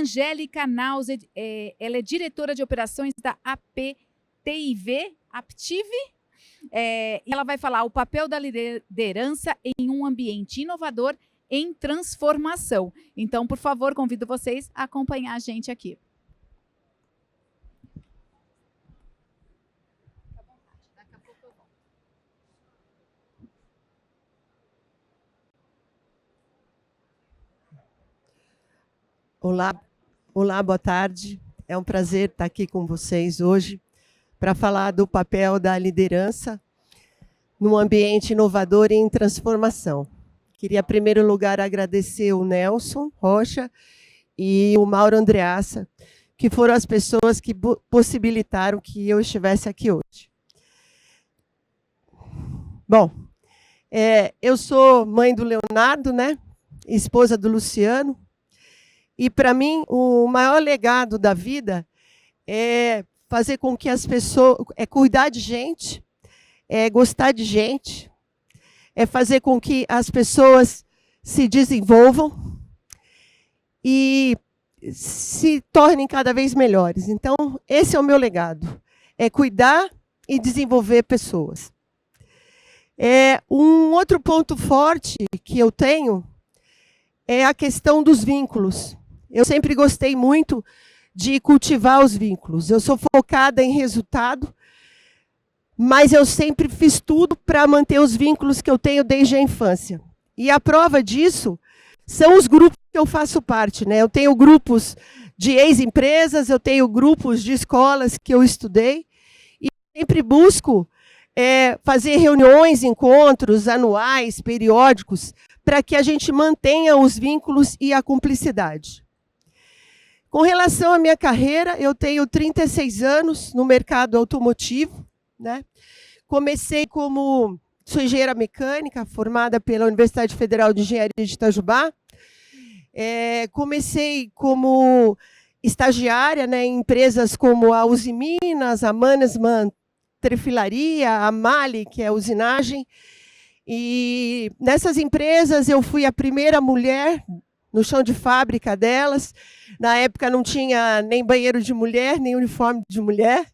Angélica Naused, ela é diretora de operações da APTIV, e ela vai falar o papel da liderança em um ambiente inovador em transformação. Então, por favor, convido vocês a acompanhar a gente aqui. Olá, boa tarde. É um prazer estar aqui com vocês hoje para falar do papel da liderança num ambiente inovador e em transformação. Queria, em primeiro lugar, agradecer o Nelson Rocha e o Mauro Andreassa, que foram as pessoas que possibilitaram que eu estivesse aqui hoje. Bom, eu sou mãe do Leonardo, né? Esposa do Luciano. E, para mim, o maior legado da vida é fazer com que as pessoas... é cuidar de gente, é gostar de gente, é fazer com que as pessoas se desenvolvam e se tornem cada vez melhores. Então, esse é o meu legado, é cuidar e desenvolver pessoas. Um outro ponto forte que eu tenho é a questão dos vínculos. Eu sempre gostei muito de cultivar os vínculos. Eu sou focada em resultado, mas eu sempre fiz tudo para manter os vínculos que eu tenho desde a infância. E a prova disso são os grupos que eu faço parte, né? Eu tenho grupos de ex-empresas, eu tenho grupos de escolas que eu estudei, e sempre busco fazer reuniões, encontros anuais, periódicos, para que a gente mantenha os vínculos e a cumplicidade. Com relação à minha carreira, eu tenho 36 anos no mercado automotivo, né? Sou engenheira mecânica, formada pela Universidade Federal de Engenharia de Itajubá. Comecei como estagiária, né, em empresas como a Usiminas, a Mannesmann Trefilaria, a Mali, que é a usinagem. E nessas empresas eu fui a primeira mulher no chão de fábrica delas. Na época não tinha nem banheiro de mulher, nem uniforme de mulher,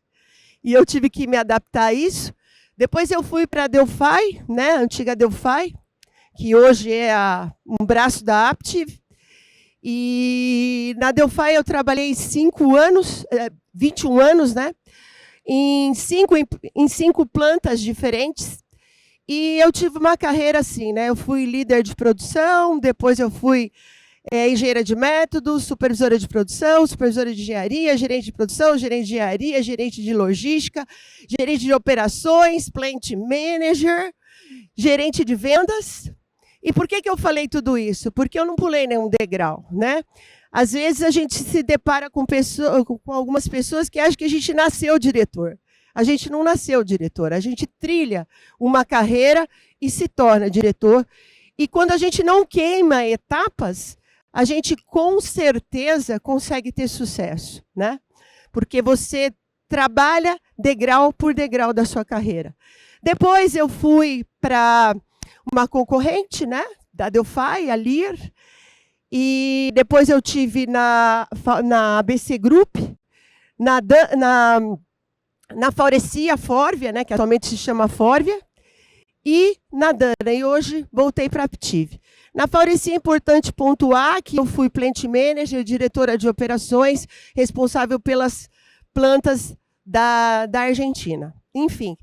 e eu tive que me adaptar a isso. Depois eu fui para a Delphi, né, a antiga Delphi, que hoje é um braço da Aptiv. E na Delphi eu trabalhei 21 anos, né, em cinco plantas diferentes. E eu tive uma carreira assim, né? Eu fui líder de produção, depois eu fui engenheira de métodos, supervisora de produção, supervisora de engenharia, gerente de produção, gerente de engenharia, gerente de logística, gerente de operações, plant manager, gerente de vendas. E por que eu falei tudo isso? Porque eu não pulei nenhum degrau, né? Às vezes a gente se depara com algumas pessoas que acham que a gente nasceu diretor. A gente não nasceu diretor, a gente trilha uma carreira e se torna diretor. E quando a gente não queima etapas, a gente com certeza consegue ter sucesso, né? Porque você trabalha degrau por degrau da sua carreira. Depois eu fui para uma concorrente, né, da Delphi, a Lear, e depois eu tive na ABC Group, na Faurecia, Forvia, né, que atualmente se chama Forvia, e na Dana, e hoje voltei para a Aptiv. Na Faurecia é importante pontuar que eu fui plant manager, diretora de operações, responsável pelas plantas da Argentina. Enfim.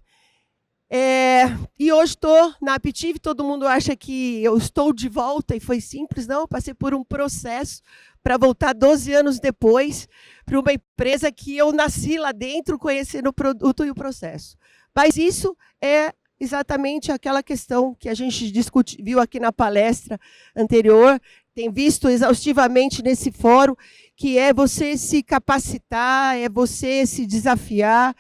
E hoje estou na Aptiv, todo mundo acha que eu estou de volta, e foi simples, não, eu passei por um processo para voltar 12 anos depois para uma empresa que eu nasci lá dentro, conhecendo o produto e o processo. Mas isso é exatamente aquela questão que a gente viu aqui na palestra anterior, tem visto exaustivamente nesse fórum, que é você se capacitar, é você se desafiar,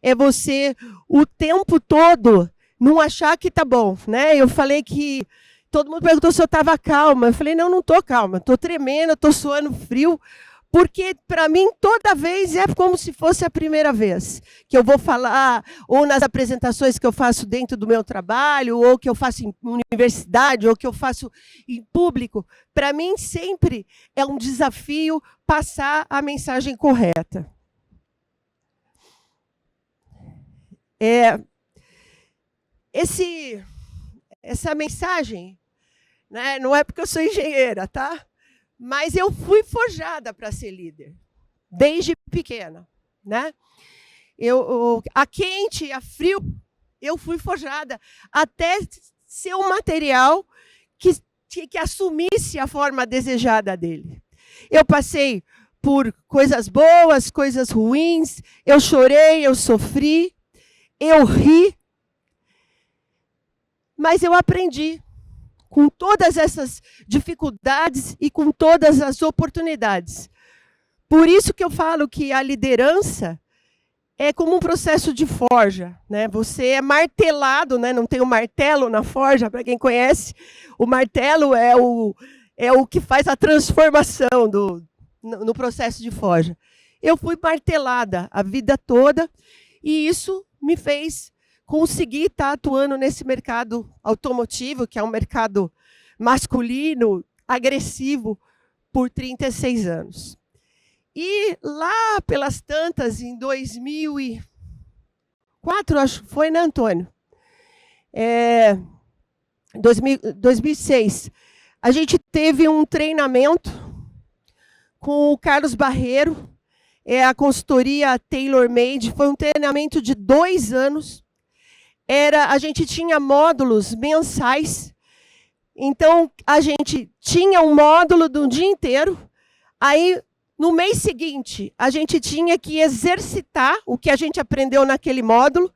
é você o tempo todo não achar que está bom, né? Eu falei que todo mundo perguntou se eu estava calma. Eu falei, não estou calma, estou tremendo, estou suando frio, Porque, para mim, toda vez é como se fosse a primeira vez que eu vou falar, ou nas apresentações que eu faço dentro do meu trabalho, ou que eu faço em universidade, ou que eu faço em público. Para mim, sempre é um desafio passar a mensagem correta. Essa mensagem, né, não é porque eu sou engenheira, tá? Mas eu fui forjada para ser líder, desde pequena, né? A quente, a frio, eu fui forjada até ser um material que assumisse a forma desejada dele. Eu passei por coisas boas, coisas ruins, eu chorei, eu sofri, eu ri, mas eu aprendi. Com todas essas dificuldades e com todas as oportunidades. Por isso que eu falo que a liderança é como um processo de forja, né? Você é martelado, né? Não tem o martelo na forja, para quem conhece. O martelo é o que faz a transformação no processo de forja. Eu fui martelada a vida toda e isso me fez conseguir estar atuando nesse mercado automotivo, que é um mercado masculino, agressivo, por 36 anos. E lá pelas tantas, em 2004, acho que foi, né, Antônio? 2006, a gente teve um treinamento com o Carlos Barreiro, a consultoria TaylorMade, foi um treinamento de 2 anos. A gente tinha módulos mensais, então a gente tinha um módulo de um dia inteiro, aí no mês seguinte a gente tinha que exercitar o que a gente aprendeu naquele módulo,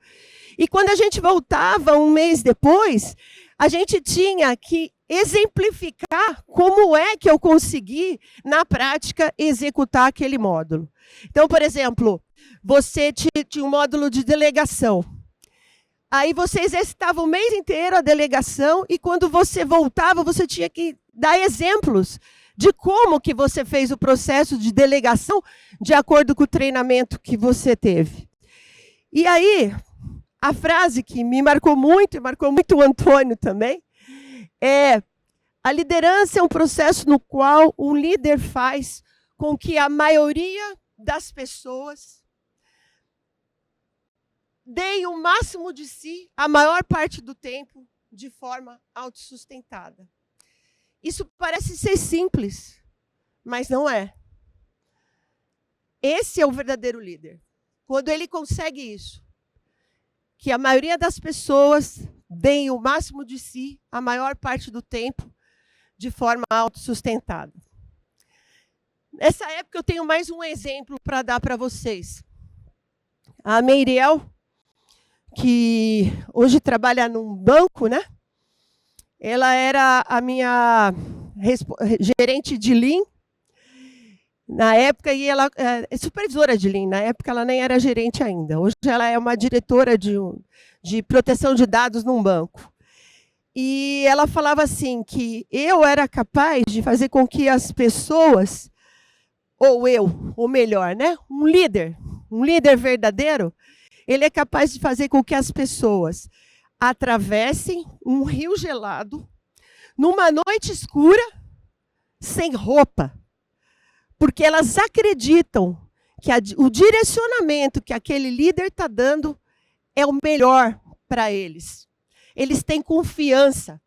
e quando a gente voltava um mês depois, a gente tinha que exemplificar como é que eu consegui, na prática, executar aquele módulo. Então, por exemplo, você tinha um módulo de delegação. Aí você exercitava o mês inteiro a delegação e quando você voltava, você tinha que dar exemplos de como que você fez o processo de delegação de acordo com o treinamento que você teve. E aí, a frase que me marcou muito, e marcou muito o Antônio também, a liderança é um processo no qual um líder faz com que a maioria das pessoas deem o máximo de si, a maior parte do tempo, de forma autossustentada. Isso parece ser simples, mas não é. Esse é o verdadeiro líder. Quando ele consegue isso, que a maioria das pessoas deem o máximo de si, a maior parte do tempo, de forma autossustentada. Nessa época, eu tenho mais um exemplo para dar para vocês. A Meiriel, que hoje trabalha num banco, né? Ela era a minha gerente de Lean na época, e ela é supervisora de Lean. Na época, ela nem era gerente ainda. Hoje, ela é uma diretora de proteção de dados num banco. E ela falava assim, que eu era capaz de fazer com que as pessoas, ou melhor, né, um líder verdadeiro, ele é capaz de fazer com que as pessoas atravessem um rio gelado, numa noite escura, sem roupa, porque elas acreditam que o direcionamento que aquele líder está dando é o melhor para eles. Eles têm confiança,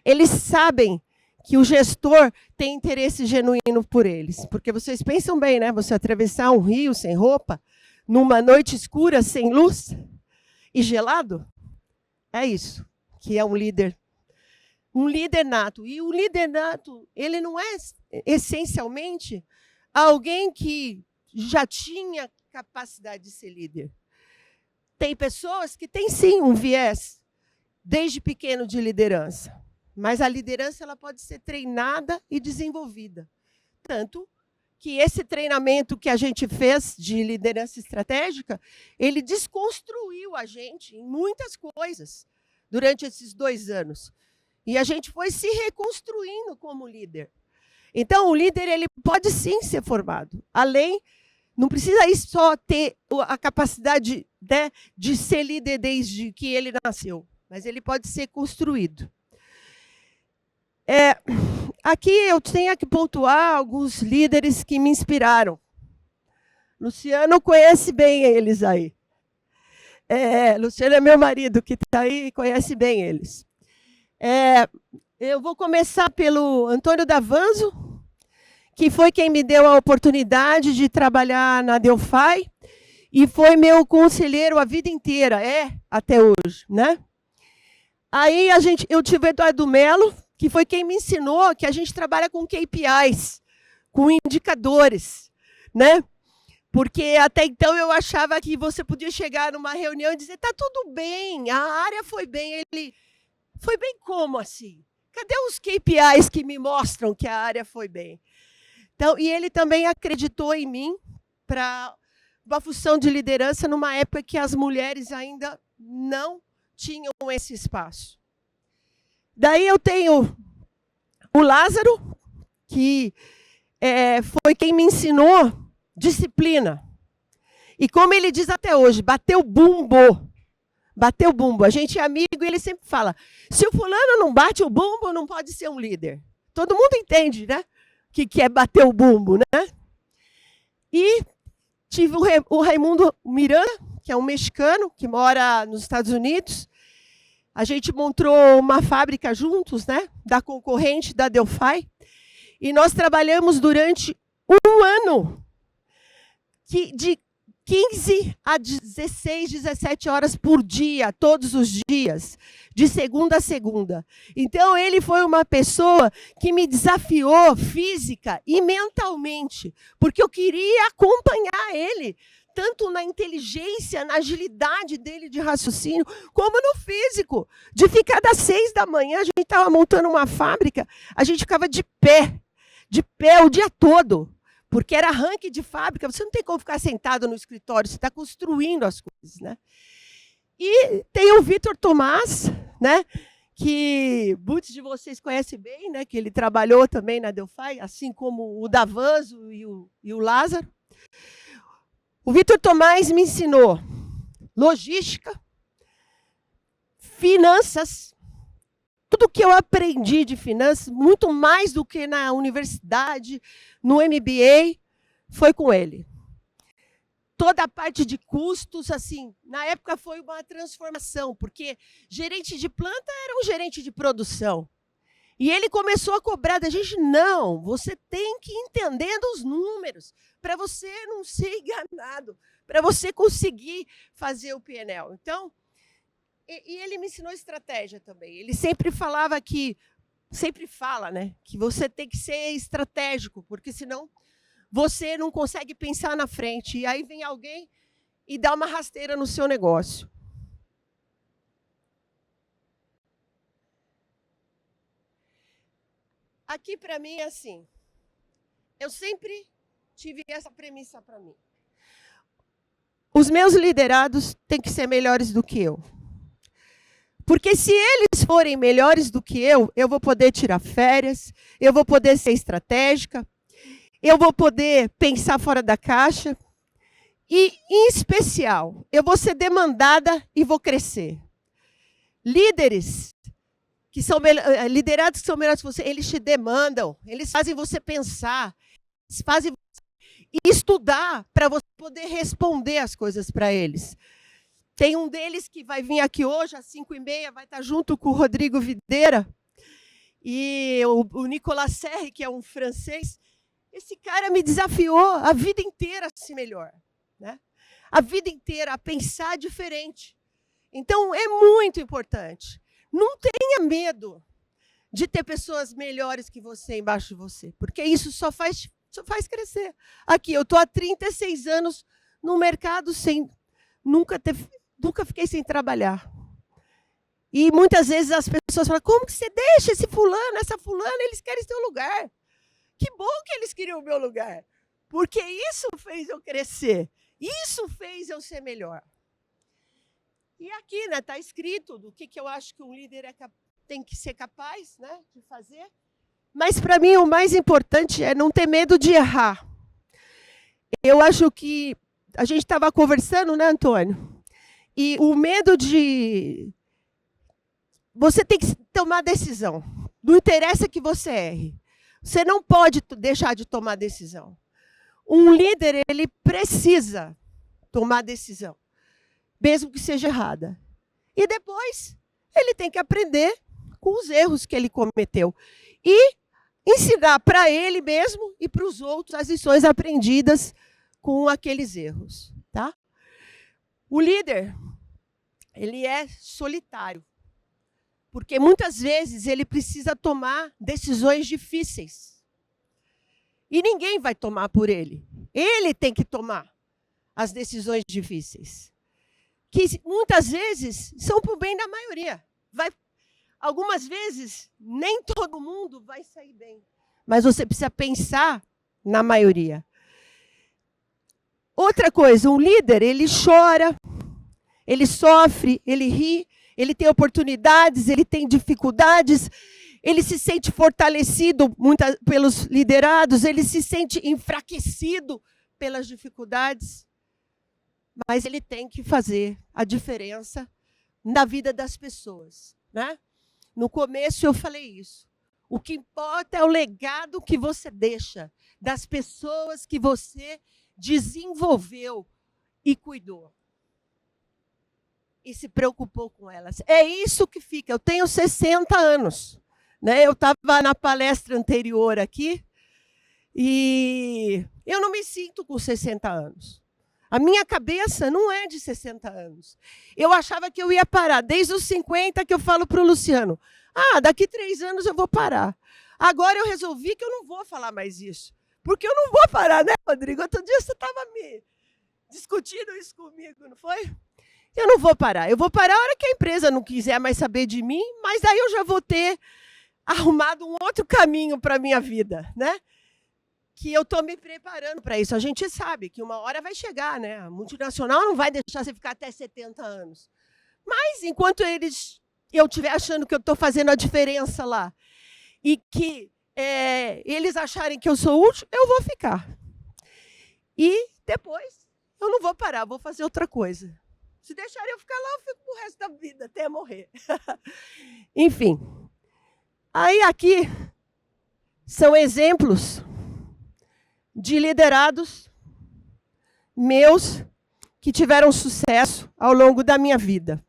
eles sabem que o gestor tem interesse genuíno por eles. Porque vocês pensam bem, né? Você atravessar um rio sem roupa, numa noite escura, sem luz e gelado, é isso que é um líder nato. E o líder nato, ele não é essencialmente alguém que já tinha capacidade de ser líder. Tem pessoas que têm sim um viés desde pequeno de liderança, mas a liderança ela pode ser treinada e desenvolvida. Tanto que esse treinamento que a gente fez de liderança estratégica, ele desconstruiu a gente em muitas coisas durante esses 2 anos. E a gente foi se reconstruindo como líder. Então, o líder ele pode sim ser formado. Além, não precisa só ter a capacidade, né, de ser líder desde que ele nasceu, mas ele pode ser construído. Aqui eu tenho que pontuar alguns líderes que me inspiraram. Luciano conhece bem eles aí. Luciano é meu marido, que está aí e conhece bem eles. Eu vou começar pelo Antônio Davanzo, que foi quem me deu a oportunidade de trabalhar na Delphi e foi meu conselheiro a vida inteira, até hoje, né? Aí eu tive o Eduardo Melo, que foi quem me ensinou que a gente trabalha com KPIs, com indicadores, né? Porque até então eu achava que você podia chegar numa reunião e dizer, tá tudo bem, a área foi bem. Ele, foi bem como assim? Cadê os KPIs que me mostram que a área foi bem? Então, e ele também acreditou em mim para uma função de liderança numa época que as mulheres ainda não tinham esse espaço. Daí eu tenho o Lázaro, que foi quem me ensinou disciplina. E como ele diz até hoje, bateu bumbo. Bateu bumbo. A gente é amigo e ele sempre fala, se o fulano não bate o bumbo, não pode ser um líder. Todo mundo entende, né? O que é bater o bumbo, né? E tive o Raimundo Miranda, que é um mexicano, que mora nos Estados Unidos. A gente montou uma fábrica juntos, né? Da concorrente da Delphi. E nós trabalhamos durante um ano de 15 a 16, 17 horas por dia, todos os dias, de segunda a segunda. Então, ele foi uma pessoa que me desafiou física e mentalmente, porque eu queria acompanhar ele, tanto na inteligência, na agilidade dele de raciocínio, como no físico. De ficar das 6 da manhã, a gente estava montando uma fábrica, a gente ficava de pé o dia todo. Porque era arranque de fábrica, você não tem como ficar sentado no escritório, você está construindo as coisas, né? E tem o Vitor Tomás, né? Que muitos de vocês conhecem bem, né? Que ele trabalhou também na Delphi, assim como o Davanzo e o Lázaro. O Vitor Tomás me ensinou logística, finanças, tudo que eu aprendi de finanças, muito mais do que na universidade, no MBA, foi com ele. Toda a parte de custos, assim, na época foi uma transformação, porque gerente de planta era um gerente de produção. E ele começou a cobrar da gente, não, você tem que ir entendendo os números, para você não ser enganado, para você conseguir fazer o PNL. Então, e ele me ensinou estratégia também. Ele sempre falava sempre fala, né, que você tem que ser estratégico, porque senão você não consegue pensar na frente. E aí vem alguém e dá uma rasteira no seu negócio. Aqui, para mim, é assim. Eu sempre tive essa premissa para mim. Os meus liderados têm que ser melhores do que eu. Porque se eles forem melhores do que eu vou poder tirar férias, eu vou poder ser estratégica, eu vou poder pensar fora da caixa e, em especial, eu vou ser demandada e vou crescer. Liderados que são melhores que você, eles te demandam, eles fazem você pensar, eles fazem você estudar para você poder responder as coisas para eles. Tem um deles que vai vir aqui hoje, às 5h30, vai estar junto com o Rodrigo Videira e o Nicolas Serre, que é um francês. Esse cara me desafiou a vida inteira a ser melhor, né? A vida inteira a pensar diferente. Então, é muito importante. Não tenha medo de ter pessoas melhores que você embaixo de você, porque isso só faz crescer. Aqui, eu estou há 36 anos no mercado sem nunca fiquei sem trabalhar. E muitas vezes as pessoas falam, como que você deixa esse fulano, essa fulana, eles querem seu lugar. Que bom que eles queriam o meu lugar. Porque isso fez eu crescer. Isso fez eu ser melhor. E aqui, né, está escrito do que eu acho que um líder tem que ser capaz, né, de fazer. Mas, para mim, o mais importante é não ter medo de errar. Eu acho que a gente estava conversando, né, Antônio? E o medo de... Você tem que tomar decisão. Não interessa que você erre. Você não pode deixar de tomar decisão. Um líder, ele precisa tomar decisão, mesmo que seja errada. E depois, ele tem que aprender com os erros que ele cometeu. E ensinar para ele mesmo e para os outros as lições aprendidas com aqueles erros. Tá? O líder, ele é solitário. Porque muitas vezes ele precisa tomar decisões difíceis. E ninguém vai tomar por ele. Ele tem que tomar as decisões difíceis. Que muitas vezes são para o bem da maioria. Algumas vezes nem todo mundo vai sair bem. Mas você precisa pensar na maioria. Outra coisa, um líder, ele chora, ele sofre, ele ri, ele tem oportunidades, ele tem dificuldades, ele se sente fortalecido pelos liderados, ele se sente enfraquecido pelas dificuldades, mas ele tem que fazer a diferença na vida das pessoas, né? No começo eu falei isso. O que importa é o legado que você deixa, das pessoas que você desenvolveu e cuidou. E se preocupou com elas. É isso que fica. Eu tenho 60 anos. Né? Eu estava na palestra anterior aqui e eu não me sinto com 60 anos. A minha cabeça não é de 60 anos. Eu achava que eu ia parar. Desde os 50 que eu falo para o Luciano, daqui 3 anos eu vou parar. Agora eu resolvi que eu não vou falar mais isso. Porque eu não vou parar, né, Rodrigo? Outro dia você estava me discutindo isso comigo, não foi? Eu não vou parar. Eu vou parar a hora que a empresa não quiser mais saber de mim, mas daí eu já vou ter arrumado um outro caminho para a minha vida, né? Que eu estou me preparando para isso. A gente sabe que uma hora vai chegar, né? A multinacional não vai deixar você ficar até 70 anos. Mas enquanto eu estiver achando que eu estou fazendo a diferença lá e que eles acharem que eu sou útil, eu vou ficar. E depois eu não vou parar, vou fazer outra coisa. Se deixarem eu ficar lá, eu fico pro resto da vida, até morrer. Enfim. Aí aqui são exemplos de liderados meus que tiveram sucesso ao longo da minha vida.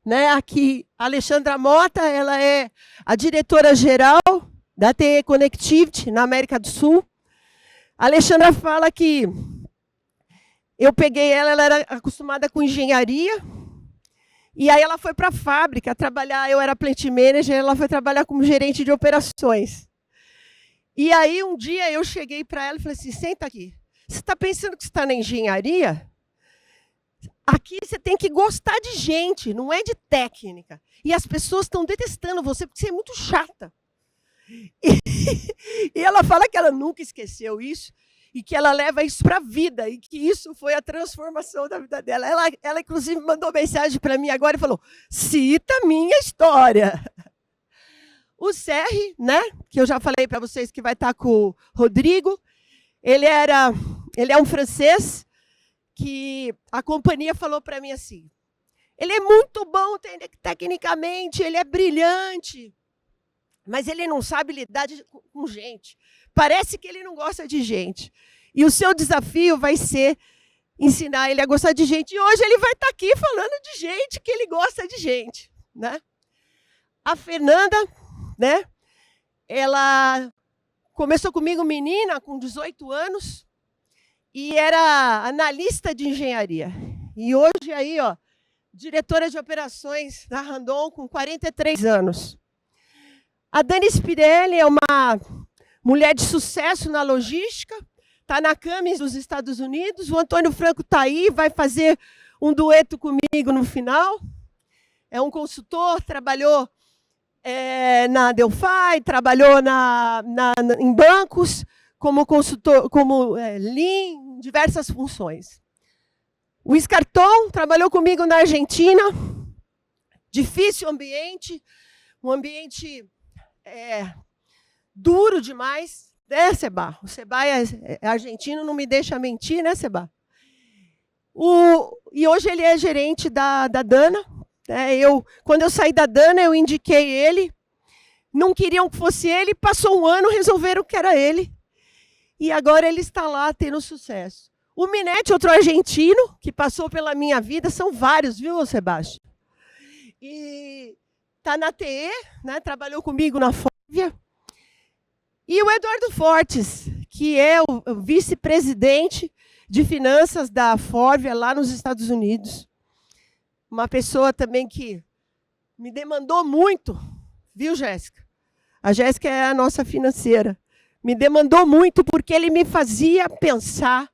Né? Aqui, a Alexandra Mota, ela é a diretora-geral da TE Connectivity na América do Sul. A Alexandra fala que eu peguei ela era acostumada com engenharia, e aí ela foi para a fábrica trabalhar, eu era plant manager, ela foi trabalhar como gerente de operações. E aí um dia eu cheguei para ela e falei assim, senta aqui, você está pensando que você está na engenharia? Aqui você tem que gostar de gente, não é de técnica. E as pessoas estão detestando você porque você é muito chata. E ela fala que ela nunca esqueceu isso, e que ela leva isso para a vida, e que isso foi a transformação da vida dela. Ela inclusive, mandou mensagem para mim agora e falou, cita minha história. O Serri, né, que eu já falei para vocês que vai estar com o Rodrigo, ele é um francês que a companhia falou para mim assim, ele é muito bom tecnicamente, ele é brilhante, mas ele não sabe lidar com gente. Parece que ele não gosta de gente. E o seu desafio vai ser ensinar ele a gostar de gente. E hoje ele vai estar aqui falando de gente, que ele gosta de gente. Né? A Fernanda, né, ela começou comigo menina, com 18 anos, e era analista de engenharia. E hoje aí, diretora de operações da Randon, com 43 anos. A Dani Spirelli é uma mulher de sucesso na logística, está na Cummins dos Estados Unidos. O Antônio Franco está aí, vai fazer um dueto comigo no final. É um consultor, trabalhou na Delphi, trabalhou em bancos, como consultor, como Lean, em diversas funções. O Escarton trabalhou comigo na Argentina, difícil ambiente, um ambiente duro demais, né, Seba? O Seba é argentino, não me deixa mentir, né, Seba? E hoje ele é gerente da Dana. Quando eu saí da Dana, eu indiquei ele. Não queriam que fosse ele, passou um ano, resolveram que era ele. E agora ele está lá tendo sucesso. O Minetti, outro argentino, que passou pela minha vida, são vários, viu, Sebastião? E está na TE, né, trabalhou comigo na Fórvia. E o Eduardo Fortes, que é o vice-presidente de finanças da Fórvia, lá nos Estados Unidos. Uma pessoa também que me demandou muito, viu, Jéssica? A Jéssica é a nossa financeira. Me demandou muito porque ele me fazia pensar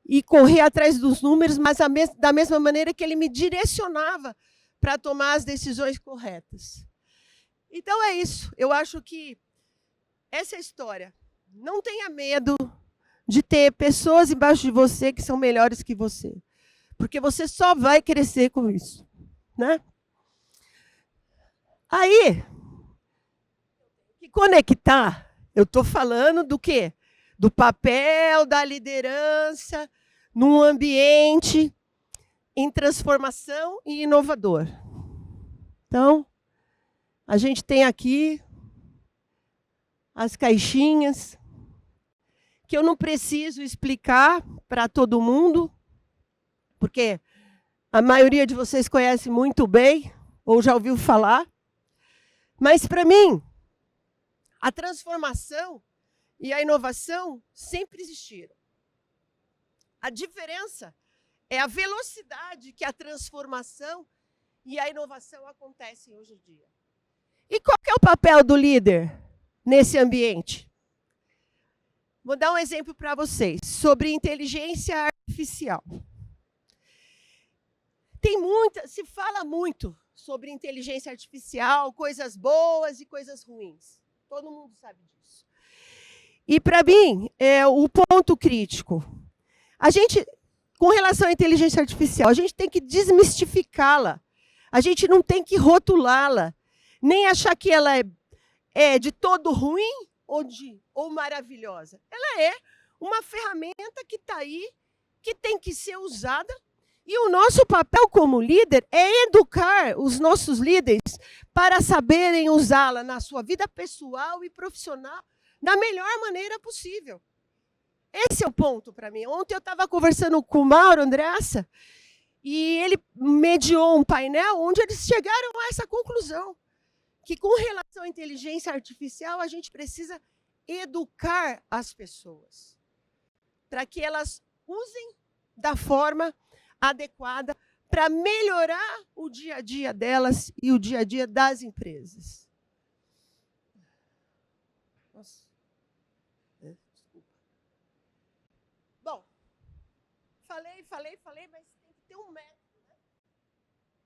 e correr atrás dos números, mas da mesma maneira que ele me direcionava para tomar as decisões corretas. Então é isso. Eu acho que essa é a história. Não tenha medo de ter pessoas embaixo de você que são melhores que você. Porque você só vai crescer com isso, né? Aí, que conectar, eu estou falando do quê? Do papel da liderança num ambiente em transformação e inovador. Então, a gente tem aqui as caixinhas, que eu não preciso explicar para todo mundo, porque a maioria de vocês conhece muito bem, ou já ouviu falar. Mas, para mim, a transformação e a inovação sempre existiram. A diferença é a velocidade que a transformação e a inovação acontecem hoje em dia. E qual que é o papel do líder nesse ambiente? Vou dar um exemplo para vocês sobre inteligência artificial. Se fala muito sobre inteligência artificial, coisas boas e coisas ruins. Todo mundo sabe disso. E, para mim, é o ponto crítico. Com relação à inteligência artificial, a gente tem que desmistificá-la. A gente não tem que rotulá-la, nem achar que ela é de todo ruim ou maravilhosa. Ela é uma ferramenta que está aí, que tem que ser usada. E o nosso papel como líder é educar os nossos líderes para saberem usá-la na sua vida pessoal e profissional da melhor maneira possível. Esse é o ponto para mim. Ontem eu estava conversando com o Mauro Andreassa e ele mediou um painel onde eles chegaram a essa conclusão, que com relação à inteligência artificial a gente precisa educar as pessoas para que elas usem da forma adequada para melhorar o dia a dia delas e o dia a dia das empresas. Nossa. Desculpa. Bom, falei, mas tem que ter um método, né?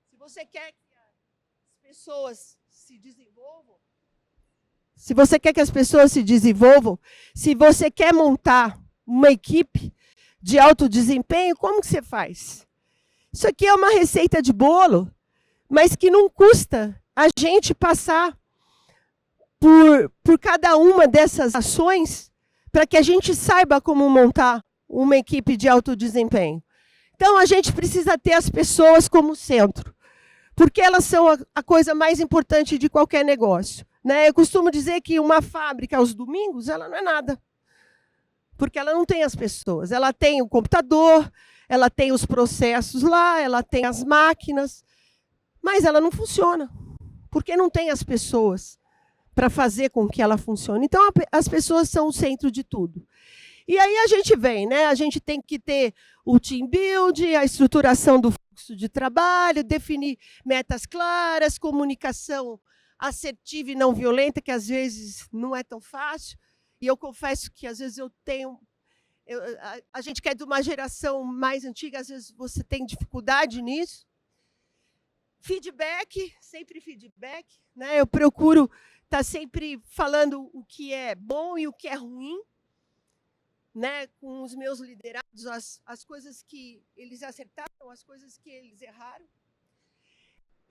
Se você quer que as pessoas se desenvolvam, se você quer montar uma equipe de alto desempenho, como que você faz? Isso aqui é uma receita de bolo, mas que não custa a gente passar por cada uma dessas ações para que a gente saiba como montar uma equipe de alto desempenho. Então, a gente precisa ter as pessoas como centro, porque elas são a coisa mais importante de qualquer negócio, né? Eu costumo dizer que uma fábrica aos domingos, ela não é nada, porque ela não tem as pessoas. Ela tem o computador, ela tem os processos lá, ela tem as máquinas, mas ela não funciona, porque não tem as pessoas para fazer com que ela funcione. Então, as pessoas são o centro de tudo. E aí a gente vem, né? A gente tem que ter o team build, a estruturação do fluxo de trabalho, definir metas claras, comunicação assertiva e não violenta, que às vezes não é tão fácil. E eu confesso que às vezes a gente que é de uma geração mais antiga, às vezes você tem dificuldade nisso. Feedback, sempre feedback, né? Eu procuro estar sempre falando o que é bom e o que é ruim, né? Com os meus liderados, as coisas que eles acertaram, as coisas que eles erraram.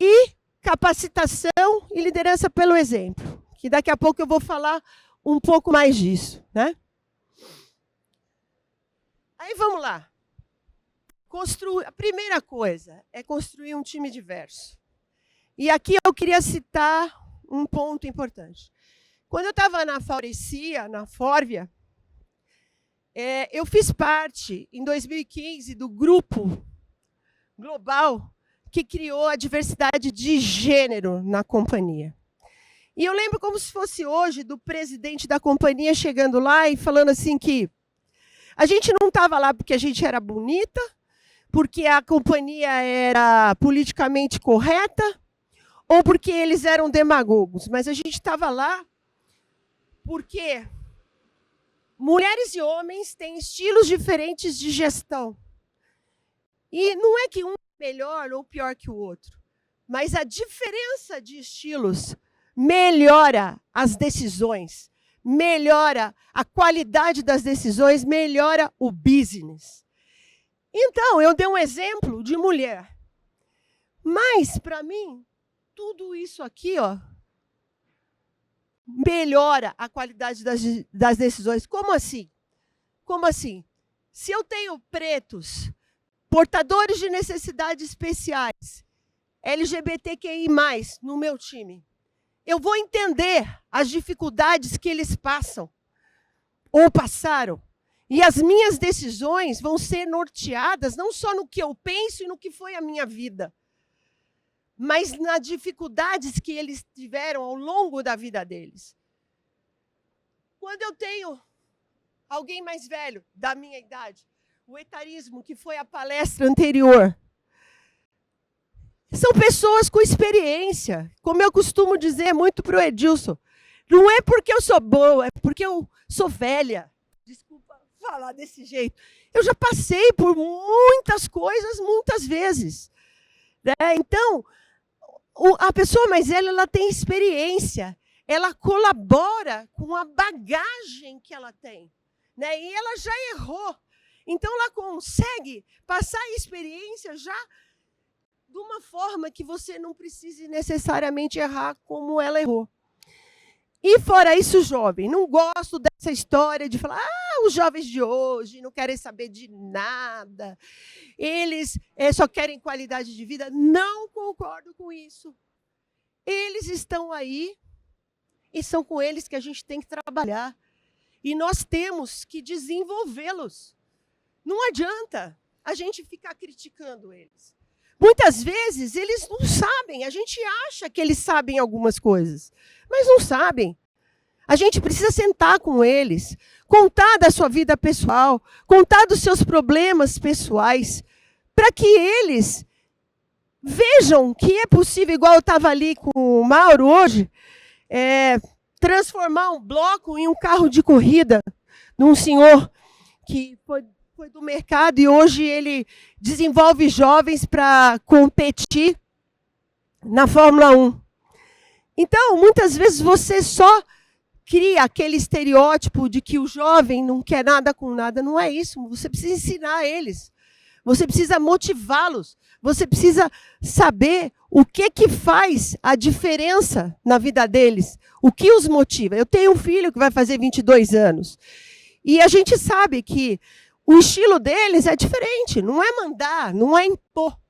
E capacitação e liderança pelo exemplo, que daqui a pouco eu vou falar um pouco mais disso, né? Aí vamos lá. A primeira coisa é construir um time diverso. E aqui eu queria citar um ponto importante. Quando eu estava na Faurecia, na Fórvia, eu fiz parte, em 2015, do grupo global que criou a diversidade de gênero na companhia. E eu lembro como se fosse hoje do presidente da companhia chegando lá e falando assim que a gente não estava lá porque a gente era bonita, porque a companhia era politicamente correta, ou porque eles eram demagogos, mas a gente estava lá porque mulheres e homens têm estilos diferentes de gestão. E não é que um é melhor ou pior que o outro, mas a diferença de estilos melhora as decisões, melhora a qualidade das decisões, melhora o business. Então, eu dei um exemplo de mulher. Mas, para mim, tudo isso aqui, ó, melhora a qualidade das decisões. Como assim? Como assim? Se eu tenho pretos, portadores de necessidades especiais, LGBTQI+, no meu time, eu vou entender as dificuldades que eles passam ou passaram. E as minhas decisões vão ser norteadas não só no que eu penso e no que foi a minha vida, mas nas dificuldades que eles tiveram ao longo da vida deles. Quando eu tenho alguém mais velho, da minha idade, o etarismo, que foi a palestra anterior, são pessoas com experiência. Como eu costumo dizer muito para o Edilson, não é porque eu sou boa, é porque eu sou velha. Desculpa falar desse jeito. Eu já passei por muitas coisas, muitas vezes. Né? Então, a pessoa mais velha, ela tem experiência, ela colabora com a bagagem que ela tem. Né? E ela já errou. Então, ela consegue passar a experiência já de uma forma que você não precise necessariamente errar como ela errou. E fora isso, jovem, não gosto dessa história de falar, os jovens de hoje não querem saber de nada, eles só querem qualidade de vida. Não concordo com isso. Eles estão aí e são com eles que a gente tem que trabalhar. E nós temos que desenvolvê-los. Não adianta a gente ficar criticando eles. Muitas vezes, eles não sabem. A gente acha que eles sabem algumas coisas, mas não sabem. A gente precisa sentar com eles, contar da sua vida pessoal, contar dos seus problemas pessoais, para que eles vejam que é possível, igual eu estava ali com o Mauro hoje, transformar um bloco em um carro de corrida, num senhor que foi do mercado e hoje ele desenvolve jovens para competir na Fórmula 1. Então, muitas vezes você só cria aquele estereótipo de que o jovem não quer nada com nada. Não é isso. Você precisa ensinar eles. Você precisa motivá-los. Você precisa saber o que faz a diferença na vida deles. O que os motiva. Eu tenho um filho que vai fazer 22 anos. E a gente sabe que o estilo deles é diferente, não é mandar, não é impor.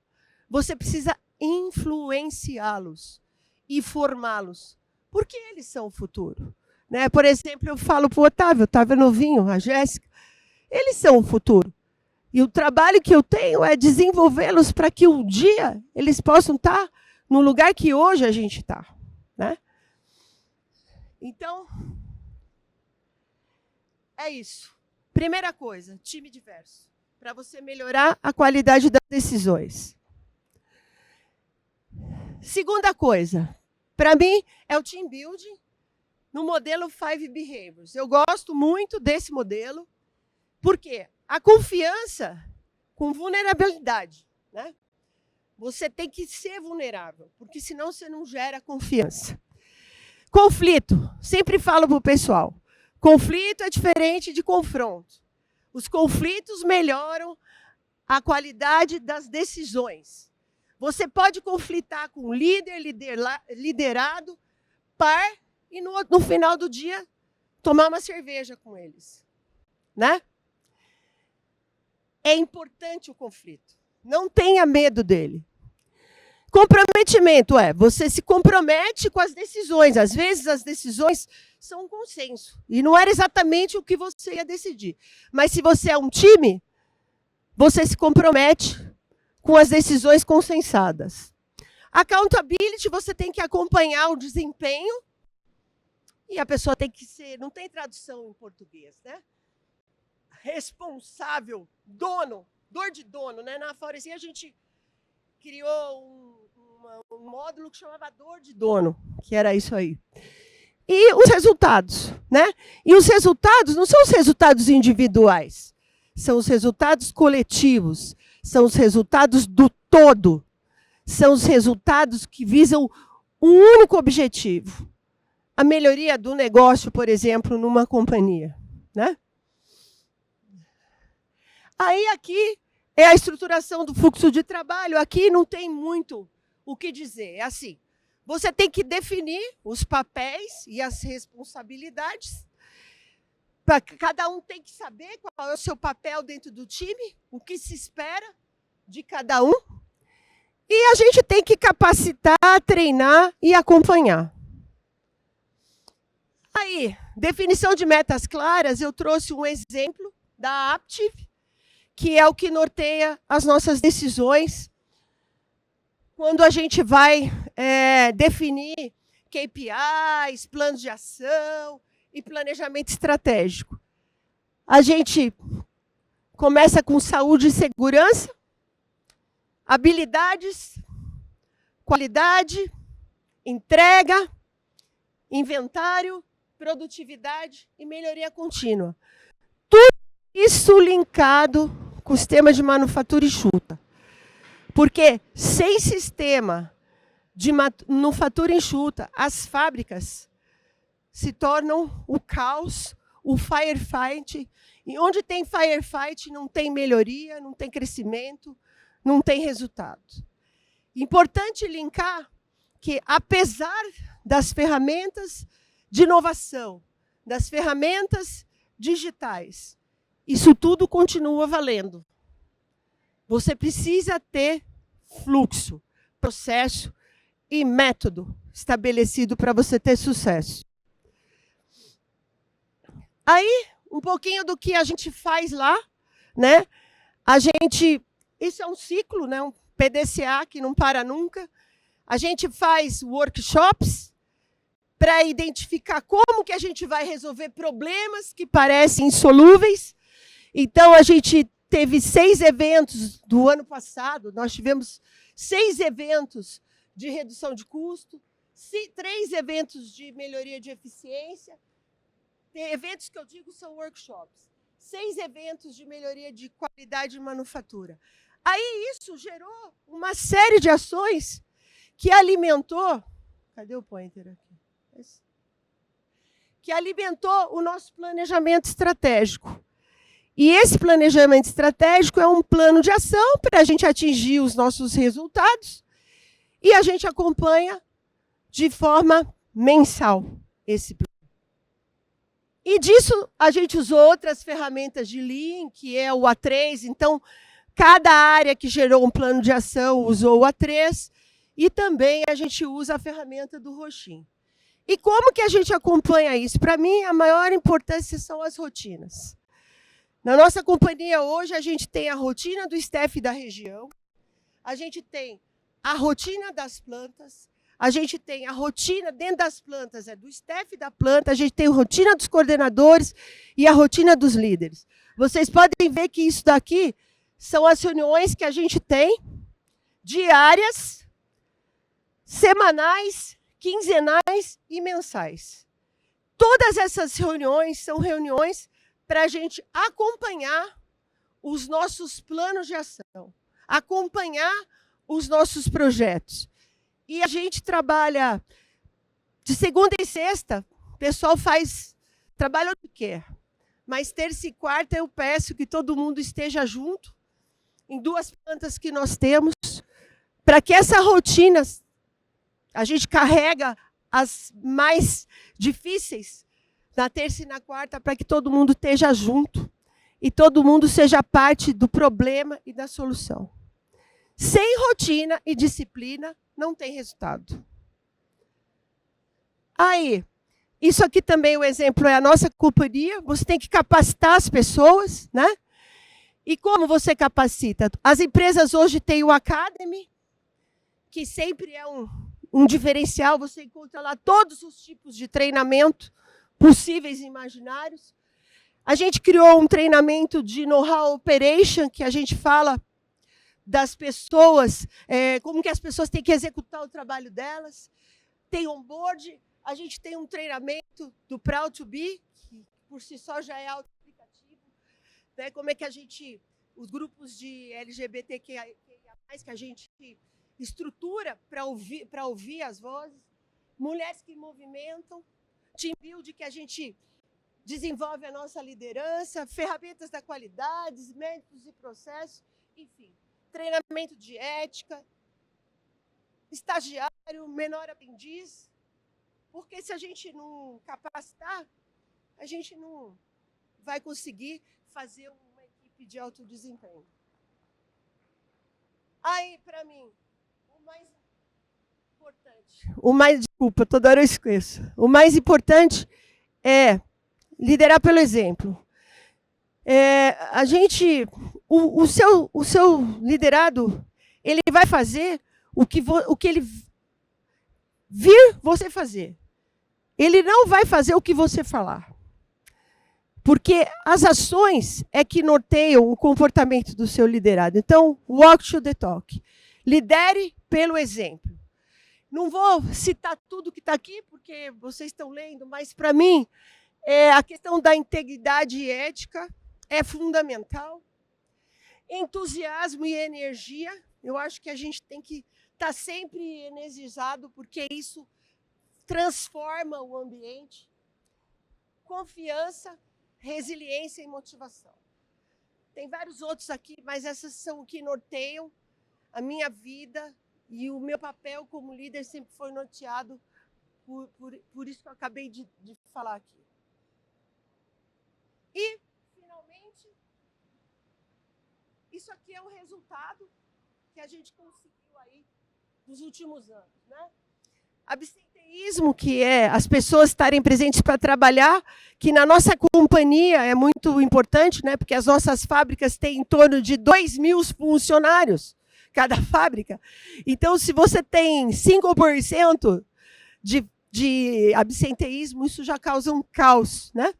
Você precisa influenciá-los e formá-los, porque eles são o futuro. Né? Por exemplo, eu falo para o Otávio é novinho, a Jéssica, eles são o futuro. E o trabalho que eu tenho é desenvolvê-los para que um dia eles possam estar no lugar que hoje a gente está. Né? Então, é isso. Primeira coisa, time diverso, para você melhorar a qualidade das decisões. Segunda coisa, para mim, é o team building no modelo 5 Behaviors. Eu gosto muito desse modelo, porque a confiança com vulnerabilidade. Né? Você tem que ser vulnerável, porque senão você não gera confiança. Conflito, sempre falo para o pessoal. Conflito é diferente de confronto. Os conflitos melhoram a qualidade das decisões. Você pode conflitar com líder, liderado, par, e no final do dia tomar uma cerveja com eles, né? É importante o conflito. Não tenha medo dele. Comprometimento você se compromete com as decisões. Às vezes as decisões são um consenso. E não era exatamente o que você ia decidir. Mas se você é um time, você se compromete com as decisões consensadas. Accountability, você tem que acompanhar o desempenho. E a pessoa tem que ser, não tem tradução em português, né? Responsável, dono, dor de dono, né? Na Faurecia a gente criou um módulo que chamava dor de dono, que era isso aí. E os resultados, né? E os resultados não são os resultados individuais, são os resultados coletivos, são os resultados do todo, são os resultados que visam um único objetivo. A melhoria do negócio, por exemplo, numa companhia, né? Aí aqui é a estruturação do fluxo de trabalho. Aqui não tem muito o que dizer. É assim, você tem que definir os papéis e as responsabilidades. Cada um tem que saber qual é o seu papel dentro do time, o que se espera de cada um. E a gente tem que capacitar, treinar e acompanhar. Aí, definição de metas claras, eu trouxe um exemplo da Aptiv, que é o que norteia as nossas decisões quando a gente vai definir KPIs, planos de ação e planejamento estratégico. A gente começa com saúde e segurança, habilidades, qualidade, entrega, inventário, produtividade e melhoria contínua. Tudo isso linkado com o sistema de manufatura enxuta. Porque sem sistema de manufatura enxuta, as fábricas se tornam o caos, o firefight. E onde tem firefight não tem melhoria, não tem crescimento, não tem resultado. Importante linkar que, apesar das ferramentas de inovação, das ferramentas digitais, isso tudo continua valendo. Você precisa ter fluxo, processo e método estabelecido para você ter sucesso. Aí, um pouquinho do que a gente faz lá, né? Isso é um ciclo, né? Um PDCA que não para nunca. A gente faz workshops para identificar como que a gente vai resolver problemas que parecem insolúveis. Então, a gente teve 6 eventos do ano passado, nós tivemos 6 eventos de redução de custo, 3 eventos de melhoria de eficiência, eventos que eu digo são workshops, 6 eventos de melhoria de qualidade de manufatura. Aí isso gerou uma série de ações que alimentou... Cadê o pointer aqui? Que alimentou o nosso planejamento estratégico. E esse planejamento estratégico é um plano de ação para a gente atingir os nossos resultados e a gente acompanha de forma mensal esse plano. E disso a gente usou outras ferramentas de Lean, que é o A3. Então, cada área que gerou um plano de ação usou o A3 e também a gente usa a ferramenta do Roxin. E como que a gente acompanha isso? Para mim, a maior importância são as rotinas. Na nossa companhia hoje, a gente tem a rotina do staff da região, a gente tem a rotina das plantas, a gente tem a rotina dentro das plantas, do staff da planta, a gente tem a rotina dos coordenadores e a rotina dos líderes. Vocês podem ver que isso daqui são as reuniões que a gente tem, diárias, semanais, quinzenais e mensais. Todas essas reuniões são reuniões para a gente acompanhar os nossos planos de ação, acompanhar os nossos projetos. E a gente trabalha de segunda e sexta, o pessoal trabalha onde quer, mas terça e quarta eu peço que todo mundo esteja junto, em 2 plantas que nós temos, para que essa rotina, a gente carrega as mais difíceis, na terça e na quarta, para que todo mundo esteja junto e todo mundo seja parte do problema e da solução. Sem rotina e disciplina, não tem resultado. Aí, isso aqui também, o exemplo é a nossa companhia. Você tem que capacitar as pessoas, né? E como você capacita? As empresas hoje têm o Academy, que sempre é um diferencial. Você encontra lá todos os tipos de treinamento possíveis e imaginários. A gente criou um treinamento de know-how operation, que a gente fala das pessoas, como que as pessoas têm que executar o trabalho delas. Tem onboard, a gente tem um treinamento do Proud to Be, que por si só já é auto-explicativo, né? Como é que os grupos de LGBTQIA+, que a gente estrutura para ouvir as vozes, mulheres que movimentam, team building que a gente desenvolve a nossa liderança, ferramentas da qualidade, métodos e processos, enfim, treinamento de ética, estagiário, menor aprendiz, porque se a gente não capacitar, a gente não vai conseguir fazer uma equipe de alto desempenho. Aí, para mim, o mais importante, desculpa, toda hora eu esqueço. O mais importante é liderar pelo exemplo. O seu liderado, ele vai fazer o que ele vir você fazer. Ele não vai fazer o que você falar. Porque as ações é que norteiam o comportamento do seu liderado. Então, walk to the talk. Lidere pelo exemplo. Não vou citar tudo que está aqui, porque vocês estão lendo, mas, para mim, a questão da integridade ética é fundamental. Entusiasmo e energia. Eu acho que a gente tem que estar sempre energizado, porque isso transforma o ambiente. Confiança, resiliência e motivação. Tem vários outros aqui, mas essas são o que norteiam a minha vida, e o meu papel como líder sempre foi norteado por isso que eu acabei de falar aqui. E, finalmente, isso aqui é um resultado que a gente conseguiu aí nos últimos anos, né? Absenteísmo, que é as pessoas estarem presentes para trabalhar, que na nossa companhia é muito importante, né? Porque as nossas fábricas têm em torno de 2.000 funcionários, cada fábrica. Então, se você tem 5% de absenteísmo, isso já causa um caos, né?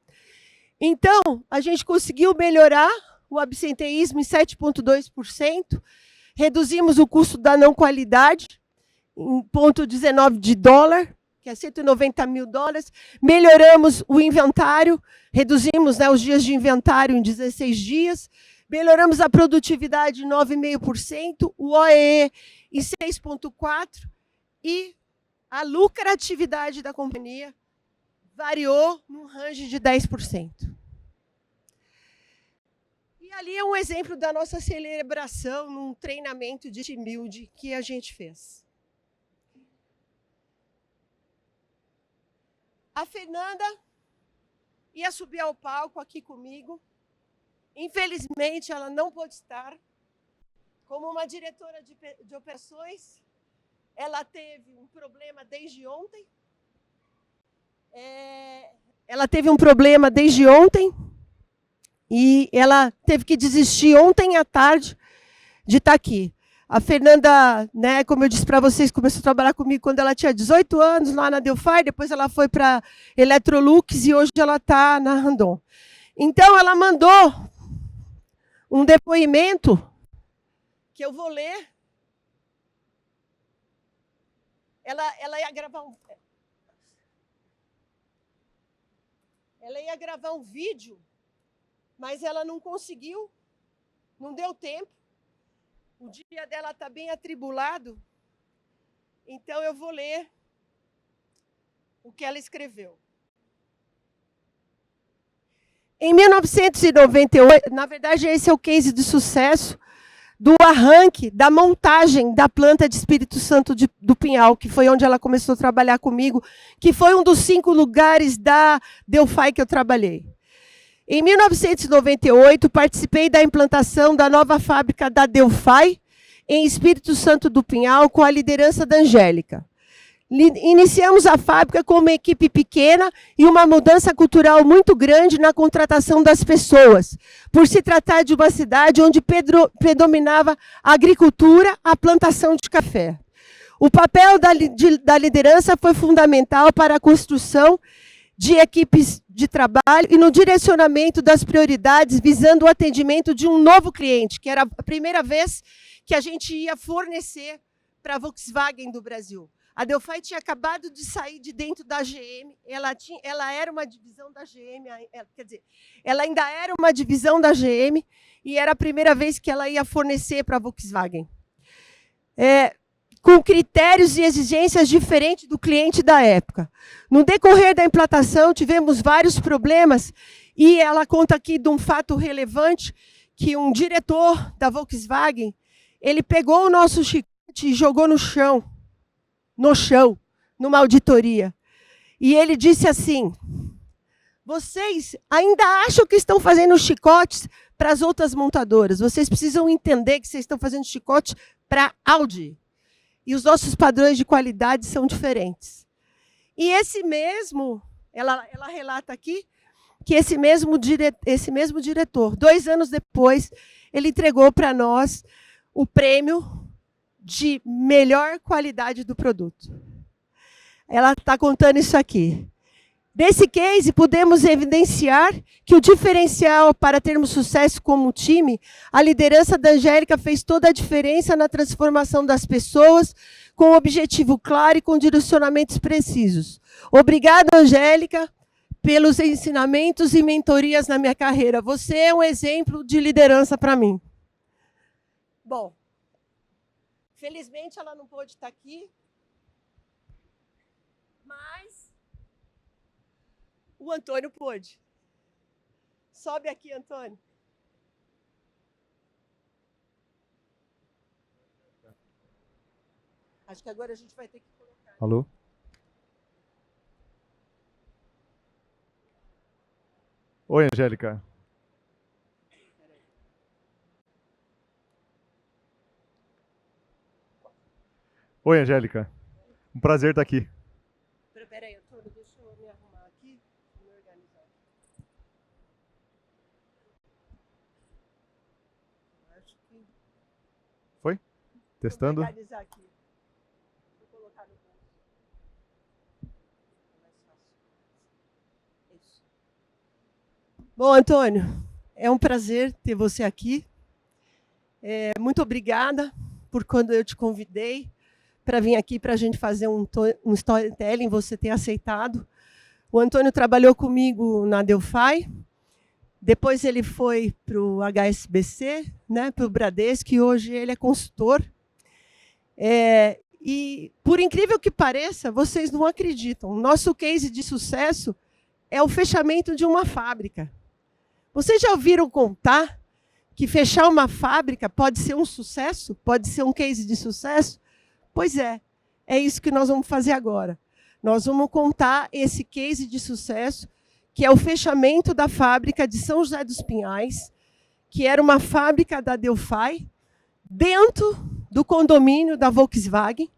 Então, a gente conseguiu melhorar o absenteísmo em 7,2%, reduzimos o custo da não qualidade em 0,19 de dólar, que é $190 mil, melhoramos o inventário, reduzimos, né, os dias de inventário em 16 dias, melhoramos a produtividade em 9,5%, o OEE em 6,4%, e a lucratividade da companhia variou num range de 10%. E ali é um exemplo da nossa celebração num treinamento de team building que a gente fez. A Fernanda ia subir ao palco aqui comigo. Infelizmente, ela não pôde estar. Como uma diretora de operações, ela teve um problema desde ontem. E ela teve que desistir ontem à tarde de estar aqui. A Fernanda, né, como eu disse para vocês, começou a trabalhar comigo quando ela tinha 18 anos, lá na Delphi, depois ela foi para Electrolux e hoje ela está na Randon. Então, ela mandou um depoimento que eu vou ler. Ela ia gravar um vídeo, mas ela não conseguiu, não deu tempo. O dia dela está bem atribulado, então eu vou ler o que ela escreveu. Em 1998, na verdade, esse é o case de sucesso do arranque, da montagem da planta de Espírito Santo do Pinhal, que foi onde ela começou a trabalhar comigo, que foi um dos 5 lugares da Delphi que eu trabalhei. Em 1998, participei da implantação da nova fábrica da Delphi, em Espírito Santo do Pinhal, com a liderança da Angélica. Iniciamos a fábrica com uma equipe pequena e uma mudança cultural muito grande na contratação das pessoas, por se tratar de uma cidade onde predominava a agricultura, a plantação de café. O papel da liderança foi fundamental para a construção de equipes de trabalho e no direcionamento das prioridades, visando o atendimento de um novo cliente, que era a primeira vez que a gente ia fornecer para a Volkswagen do Brasil. A Delphi tinha acabado de sair de dentro da GM, ela era uma divisão da GM, quer dizer, ela ainda era uma divisão da GM e era a primeira vez que ela ia fornecer para a Volkswagen. Com critérios e exigências diferentes do cliente da época. No decorrer da implantação, tivemos vários problemas e ela conta aqui de um fato relevante, que um diretor da Volkswagen, ele pegou o nosso chicote e jogou no chão, numa auditoria. E ele disse assim: vocês ainda acham que estão fazendo chicotes para as outras montadoras. Vocês precisam entender que vocês estão fazendo chicotes para Audi. E os nossos padrões de qualidade são diferentes. E esse mesmo, ela relata aqui, que esse mesmo diretor, 2 anos depois, ele entregou para nós o prêmio de melhor qualidade do produto. Ela está contando isso aqui. Nesse case, podemos evidenciar que o diferencial para termos sucesso como time, a liderança da Angélica fez toda a diferença na transformação das pessoas, com um objetivo claro e com direcionamentos precisos. Obrigada, Angélica, pelos ensinamentos e mentorias na minha carreira. Você é um exemplo de liderança para mim. Bom, felizmente ela não pôde estar aqui, mas o Antônio pôde. Sobe aqui, Antônio. Acho que agora a gente vai ter que colocar. Alô? Oi, Angélica. Oi, Angélica. Um prazer estar aqui. Peraí, Antônio, deixa eu me arrumar aqui, me organizar. Acho que... Foi? Testando? Vou organizar aqui. Vou colocar no bolso. É mais fácil. Isso. Bom, Antônio, é um prazer ter você aqui. Muito obrigada por quando eu te convidei para vir aqui para a gente fazer um storytelling, você ter aceitado. O Antônio trabalhou comigo na Delphi, depois ele foi para o HSBC, né, para o Bradesco, e hoje ele é consultor. E, por incrível que pareça, vocês não acreditam, nosso case de sucesso é o fechamento de uma fábrica. Vocês já ouviram contar que fechar uma fábrica pode ser um sucesso? Pode ser um case de sucesso? Pois é isso que nós vamos fazer agora. Nós vamos contar esse case de sucesso, que é o fechamento da fábrica de São José dos Pinhais, que era uma fábrica da Delphi, dentro do condomínio da Volkswagen,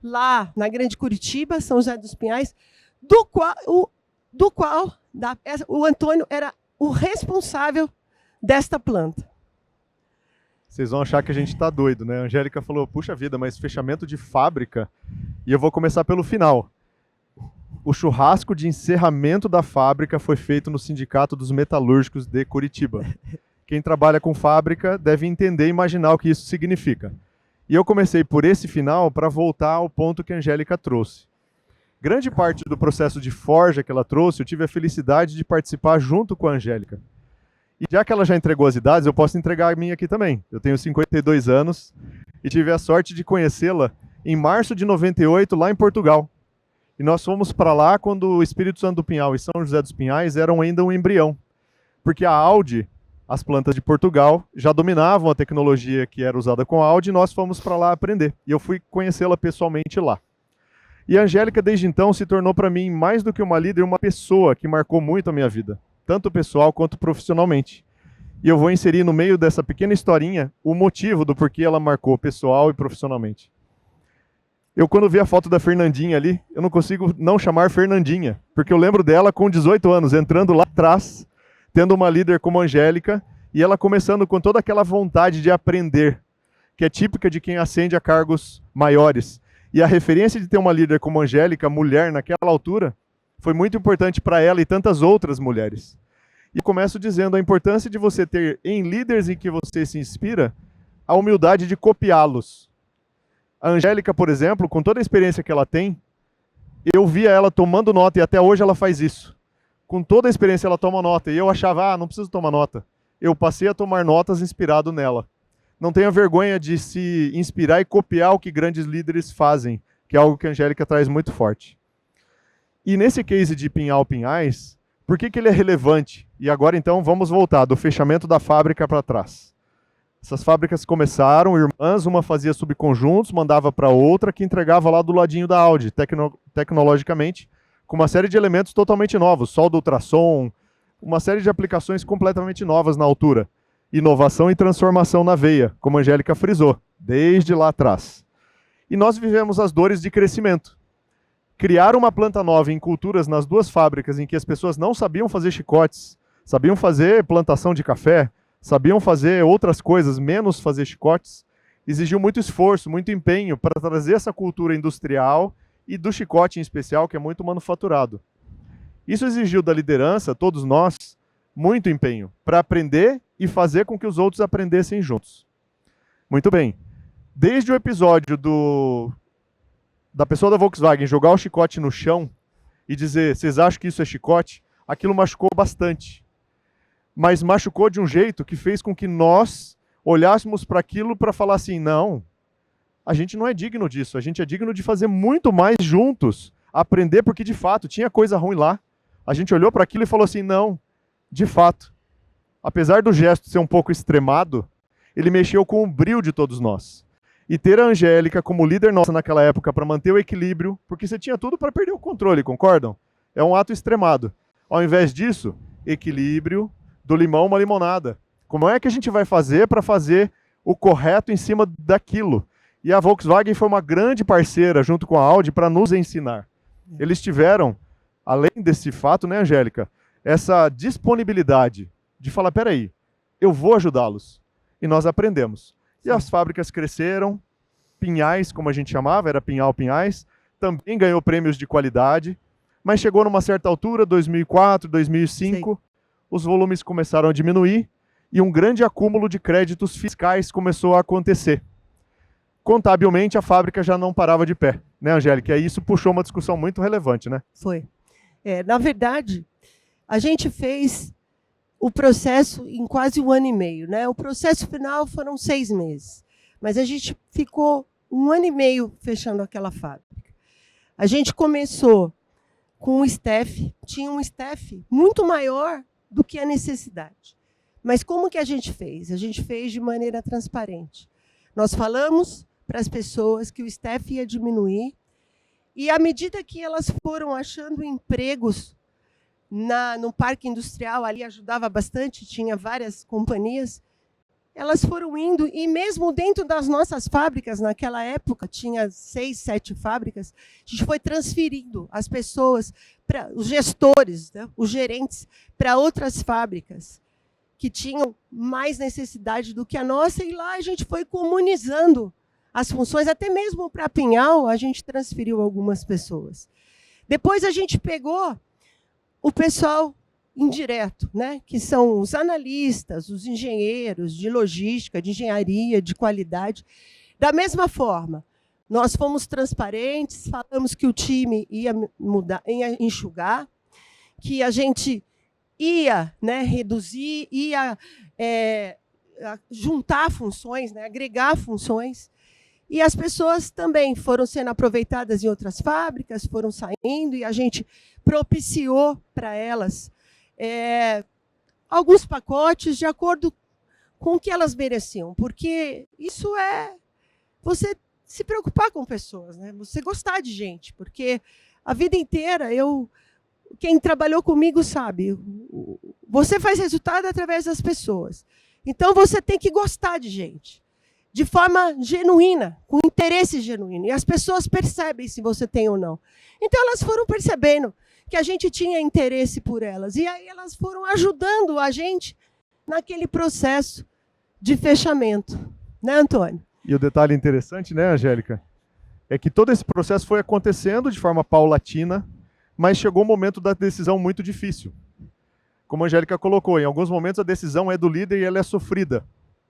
lá na Grande Curitiba, São José dos Pinhais, do qual o Antônio era o responsável desta planta. Vocês vão achar que a gente está doido, né? A Angélica falou, puxa vida, mas fechamento de fábrica. E eu vou começar pelo final. O churrasco de encerramento da fábrica foi feito no Sindicato dos Metalúrgicos de Curitiba. Quem trabalha com fábrica deve entender e imaginar o que isso significa. E eu comecei por esse final para voltar ao ponto que a Angélica trouxe. Grande parte do processo de forja que ela trouxe, eu tive a felicidade de participar junto com a Angélica. E já que ela já entregou as idades, eu posso entregar a minha aqui também. Eu tenho 52 anos e tive a sorte de conhecê-la em março de 98, lá em Portugal. E nós fomos para lá quando o Espírito Santo do Pinhal e São José dos Pinhais eram ainda um embrião. Porque a Audi as plantas de Portugal já dominavam a tecnologia que era usada com a Audi e nós fomos para lá aprender. E eu fui conhecê-la pessoalmente lá. E a Angélica, desde então, se tornou para mim, mais do que uma líder, uma pessoa que marcou muito a minha vida, tanto pessoal quanto profissionalmente. E eu vou inserir no meio dessa pequena historinha o motivo do porquê ela marcou pessoal e profissionalmente. Eu, quando vi a foto da Fernandinha ali, eu não consigo não chamar Fernandinha, porque eu lembro dela com 18 anos, entrando lá atrás, tendo uma líder como a Angélica, e ela começando com toda aquela vontade de aprender, que é típica de quem ascende a cargos maiores. E a referência de ter uma líder como a Angélica, mulher, naquela altura, foi muito importante para ela e tantas outras mulheres. E começo dizendo a importância de você ter em líderes em que você se inspira, a humildade de copiá-los. A Angélica, por exemplo, com toda a experiência que ela tem, eu via ela tomando nota e até hoje ela faz isso. Com toda a experiência ela toma nota e eu achava, não preciso tomar nota. Eu passei a tomar notas inspirado nela. Não tenha vergonha de se inspirar e copiar o que grandes líderes fazem, que é algo que a Angélica traz muito forte. E nesse case de Pinhal-Pinhais, por que ele é relevante? E agora então vamos voltar do fechamento da fábrica para trás. Essas fábricas começaram, irmãs, uma fazia subconjuntos, mandava para outra, que entregava lá do ladinho da Audi, tecnologicamente, com uma série de elementos totalmente novos, solda ultrassom, uma série de aplicações completamente novas na altura. Inovação e transformação na veia, como a Angélica frisou, desde lá atrás. E nós vivemos as dores de crescimento. Criar uma planta nova em culturas nas duas fábricas em que as pessoas não sabiam fazer chicotes, sabiam fazer plantação de café, sabiam fazer outras coisas, menos fazer chicotes, exigiu muito esforço, muito empenho para trazer essa cultura industrial e do chicote em especial, que é muito manufaturado. Isso exigiu da liderança, todos nós, muito empenho para aprender e fazer com que os outros aprendessem juntos. Muito bem. Desde o episódio da pessoa da Volkswagen jogar o chicote no chão e dizer, vocês acham que isso é chicote? Aquilo machucou bastante. Mas machucou de um jeito que fez com que nós olhássemos para aquilo para falar assim, não, a gente não é digno disso, a gente é digno de fazer muito mais juntos, aprender, porque de fato tinha coisa ruim lá. A gente olhou para aquilo e falou assim, não, de fato, apesar do gesto ser um pouco extremado, ele mexeu com o brio de todos nós. E ter a Angélica como líder nossa naquela época para manter o equilíbrio, porque você tinha tudo para perder o controle, concordam? É um ato extremado. Ao invés disso, equilíbrio, do limão uma limonada. Como é que a gente vai fazer para fazer o correto em cima daquilo? E a Volkswagen foi uma grande parceira junto com a Audi para nos ensinar. Eles tiveram, além desse fato, né, Angélica, essa disponibilidade de falar, peraí, eu vou ajudá-los. E nós aprendemos. E as fábricas cresceram, Pinhais, como a gente chamava, era Pinhal-Pinhais, também ganhou prêmios de qualidade, mas chegou numa certa altura, 2004, 2005, Sim. Os volumes começaram a diminuir e um grande acúmulo de créditos fiscais começou a acontecer. Contabilmente, a fábrica já não parava de pé, né, Angélica? E isso puxou uma discussão muito relevante, né? Foi. Na verdade, a gente fez o processo em quase 1 ano e meio, né? O processo final foram 6 meses, mas a gente ficou 1 ano e meio fechando aquela fábrica. A gente começou com um staff, tinha um staff muito maior do que a necessidade. Mas como que a gente fez? A gente fez de maneira transparente. Nós falamos para as pessoas que o staff ia diminuir e, à medida que elas foram achando empregos no parque industrial, ali ajudava bastante, tinha várias companhias, elas foram indo, e mesmo dentro das nossas fábricas, naquela época, tinha 6, 7 fábricas, a gente foi transferindo as pessoas, os gestores, né, os gerentes, para outras fábricas que tinham mais necessidade do que a nossa, e lá a gente foi comunizando as funções, até mesmo para Pinhal, a gente transferiu algumas pessoas. Depois a gente pegou o pessoal indireto, né, que são os analistas, os engenheiros de logística, de engenharia, de qualidade. Da mesma forma, nós fomos transparentes, falamos que o time ia mudar, ia enxugar, que a gente ia, né, reduzir, ia juntar funções, né, agregar funções. E as pessoas também foram sendo aproveitadas em outras fábricas, foram saindo, e a gente propiciou para elas alguns pacotes de acordo com o que elas mereciam, porque isso é você se preocupar com pessoas, né? Você gostar de gente, porque a vida inteira quem trabalhou comigo sabe, você faz resultado através das pessoas. Então você tem que gostar de gente, de forma genuína, com interesse genuíno, e as pessoas percebem se você tem ou não. Então elas foram percebendo que a gente tinha interesse por elas, e aí elas foram ajudando a gente naquele processo de fechamento, né, Antônio? E o detalhe interessante, né, Angélica, é que todo esse processo foi acontecendo de forma paulatina, mas chegou um momento da decisão muito difícil. Como a Angélica colocou, em alguns momentos a decisão é do líder e ela é sofrida,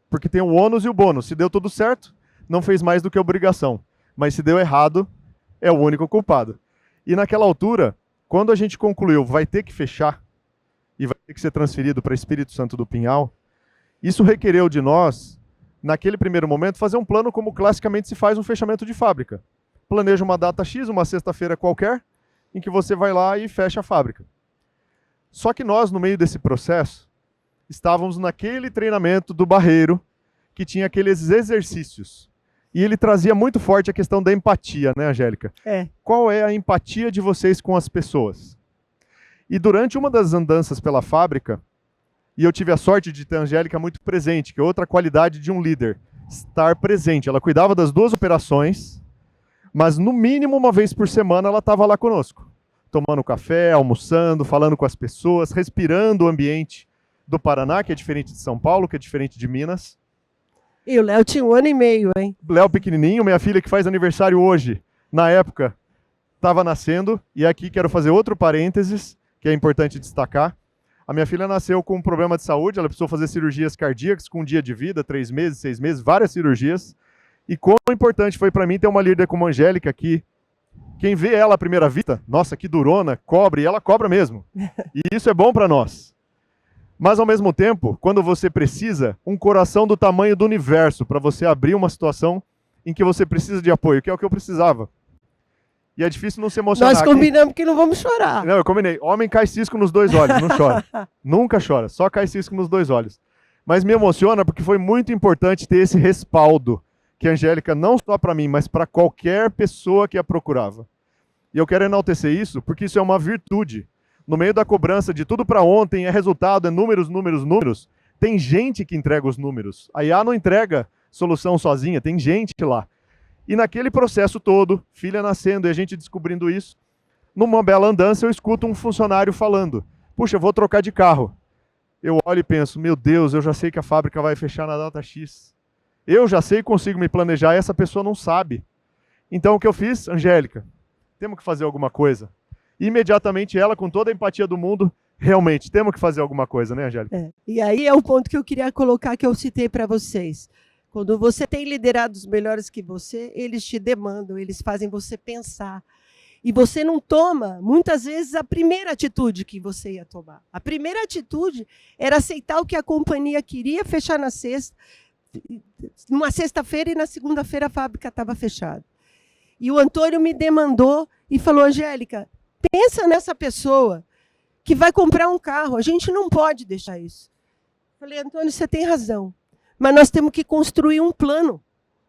porque tem o ônus e o bônus. Se deu tudo certo, não fez mais do que obrigação, mas se deu errado, é o único culpado. E naquela altura, quando a gente concluiu, vai ter que fechar, e vai ter que ser transferido para Espírito Santo do Pinhal, isso requereu de nós, naquele primeiro momento, fazer um plano como classicamente se faz um fechamento de fábrica. Planeja uma data X, uma sexta-feira qualquer, em que você vai lá e fecha a fábrica. Só que nós, no meio desse processo, estávamos naquele treinamento do Barreiro, que tinha aqueles exercícios. E ele trazia muito forte a questão da empatia, né, Angélica? Qual é a empatia de vocês com as pessoas? E durante uma das andanças pela fábrica, e eu tive a sorte de ter a Angélica muito presente, que é outra qualidade de um líder, estar presente. Ela cuidava das duas operações, mas no mínimo uma vez por semana ela estava lá conosco, tomando café, almoçando, falando com as pessoas, respirando o ambiente do Paraná, que é diferente de São Paulo, que é diferente de Minas. E o Léo tinha 1 ano e meio, hein? Léo pequenininho, minha filha que faz aniversário hoje, na época, estava nascendo, e aqui quero fazer outro parênteses, que é importante destacar. A minha filha nasceu com um problema de saúde, ela precisou fazer cirurgias cardíacas com um dia de vida, 3 meses, 6 meses, várias cirurgias. E quão importante foi para mim ter uma líder como a Angélica aqui. Quem vê ela à primeira vista, nossa, que durona, cobra, e ela cobra mesmo. E isso é bom para nós. Mas, ao mesmo tempo, quando você precisa, um coração do tamanho do universo para você abrir uma situação em que você precisa de apoio, que é o que eu precisava. E é difícil não se emocionar. Nós combinamos que não vamos chorar. Não, eu combinei. Homem cai cisco nos 2 olhos, não chora. Nunca chora, só cai cisco nos 2 olhos. Mas me emociona porque foi muito importante ter esse respaldo que a Angélica, não só para mim, mas para qualquer pessoa que a procurava. E eu quero enaltecer isso porque isso é uma virtude. No meio da cobrança de tudo para ontem, é resultado, é números, números, números. Tem gente que entrega os números. A IA não entrega solução sozinha, tem gente lá. E naquele processo todo, filha nascendo e a gente descobrindo isso, numa bela andança eu escuto um funcionário falando, puxa, eu vou trocar de carro. Eu olho e penso, meu Deus, eu já sei que a fábrica vai fechar na data X. Eu já sei e consigo me planejar, e essa pessoa não sabe. Então o que eu fiz? Angélica, temos que fazer alguma coisa. Imediatamente ela, com toda a empatia do mundo, realmente, temos que fazer alguma coisa, né, Angélica? E aí é o ponto que eu queria colocar, que eu citei para vocês. Quando você tem liderados melhores que você, eles te demandam, eles fazem você pensar. E você não toma, muitas vezes, a primeira atitude que você ia tomar. A primeira atitude era aceitar o que a companhia queria, fechar numa sexta-feira, e na segunda-feira a fábrica estava fechada. E o Antônio me demandou e falou, Angélica, pensa nessa pessoa que vai comprar um carro, a gente não pode deixar isso. Falei, Antônio, você tem razão. Mas nós temos que construir um plano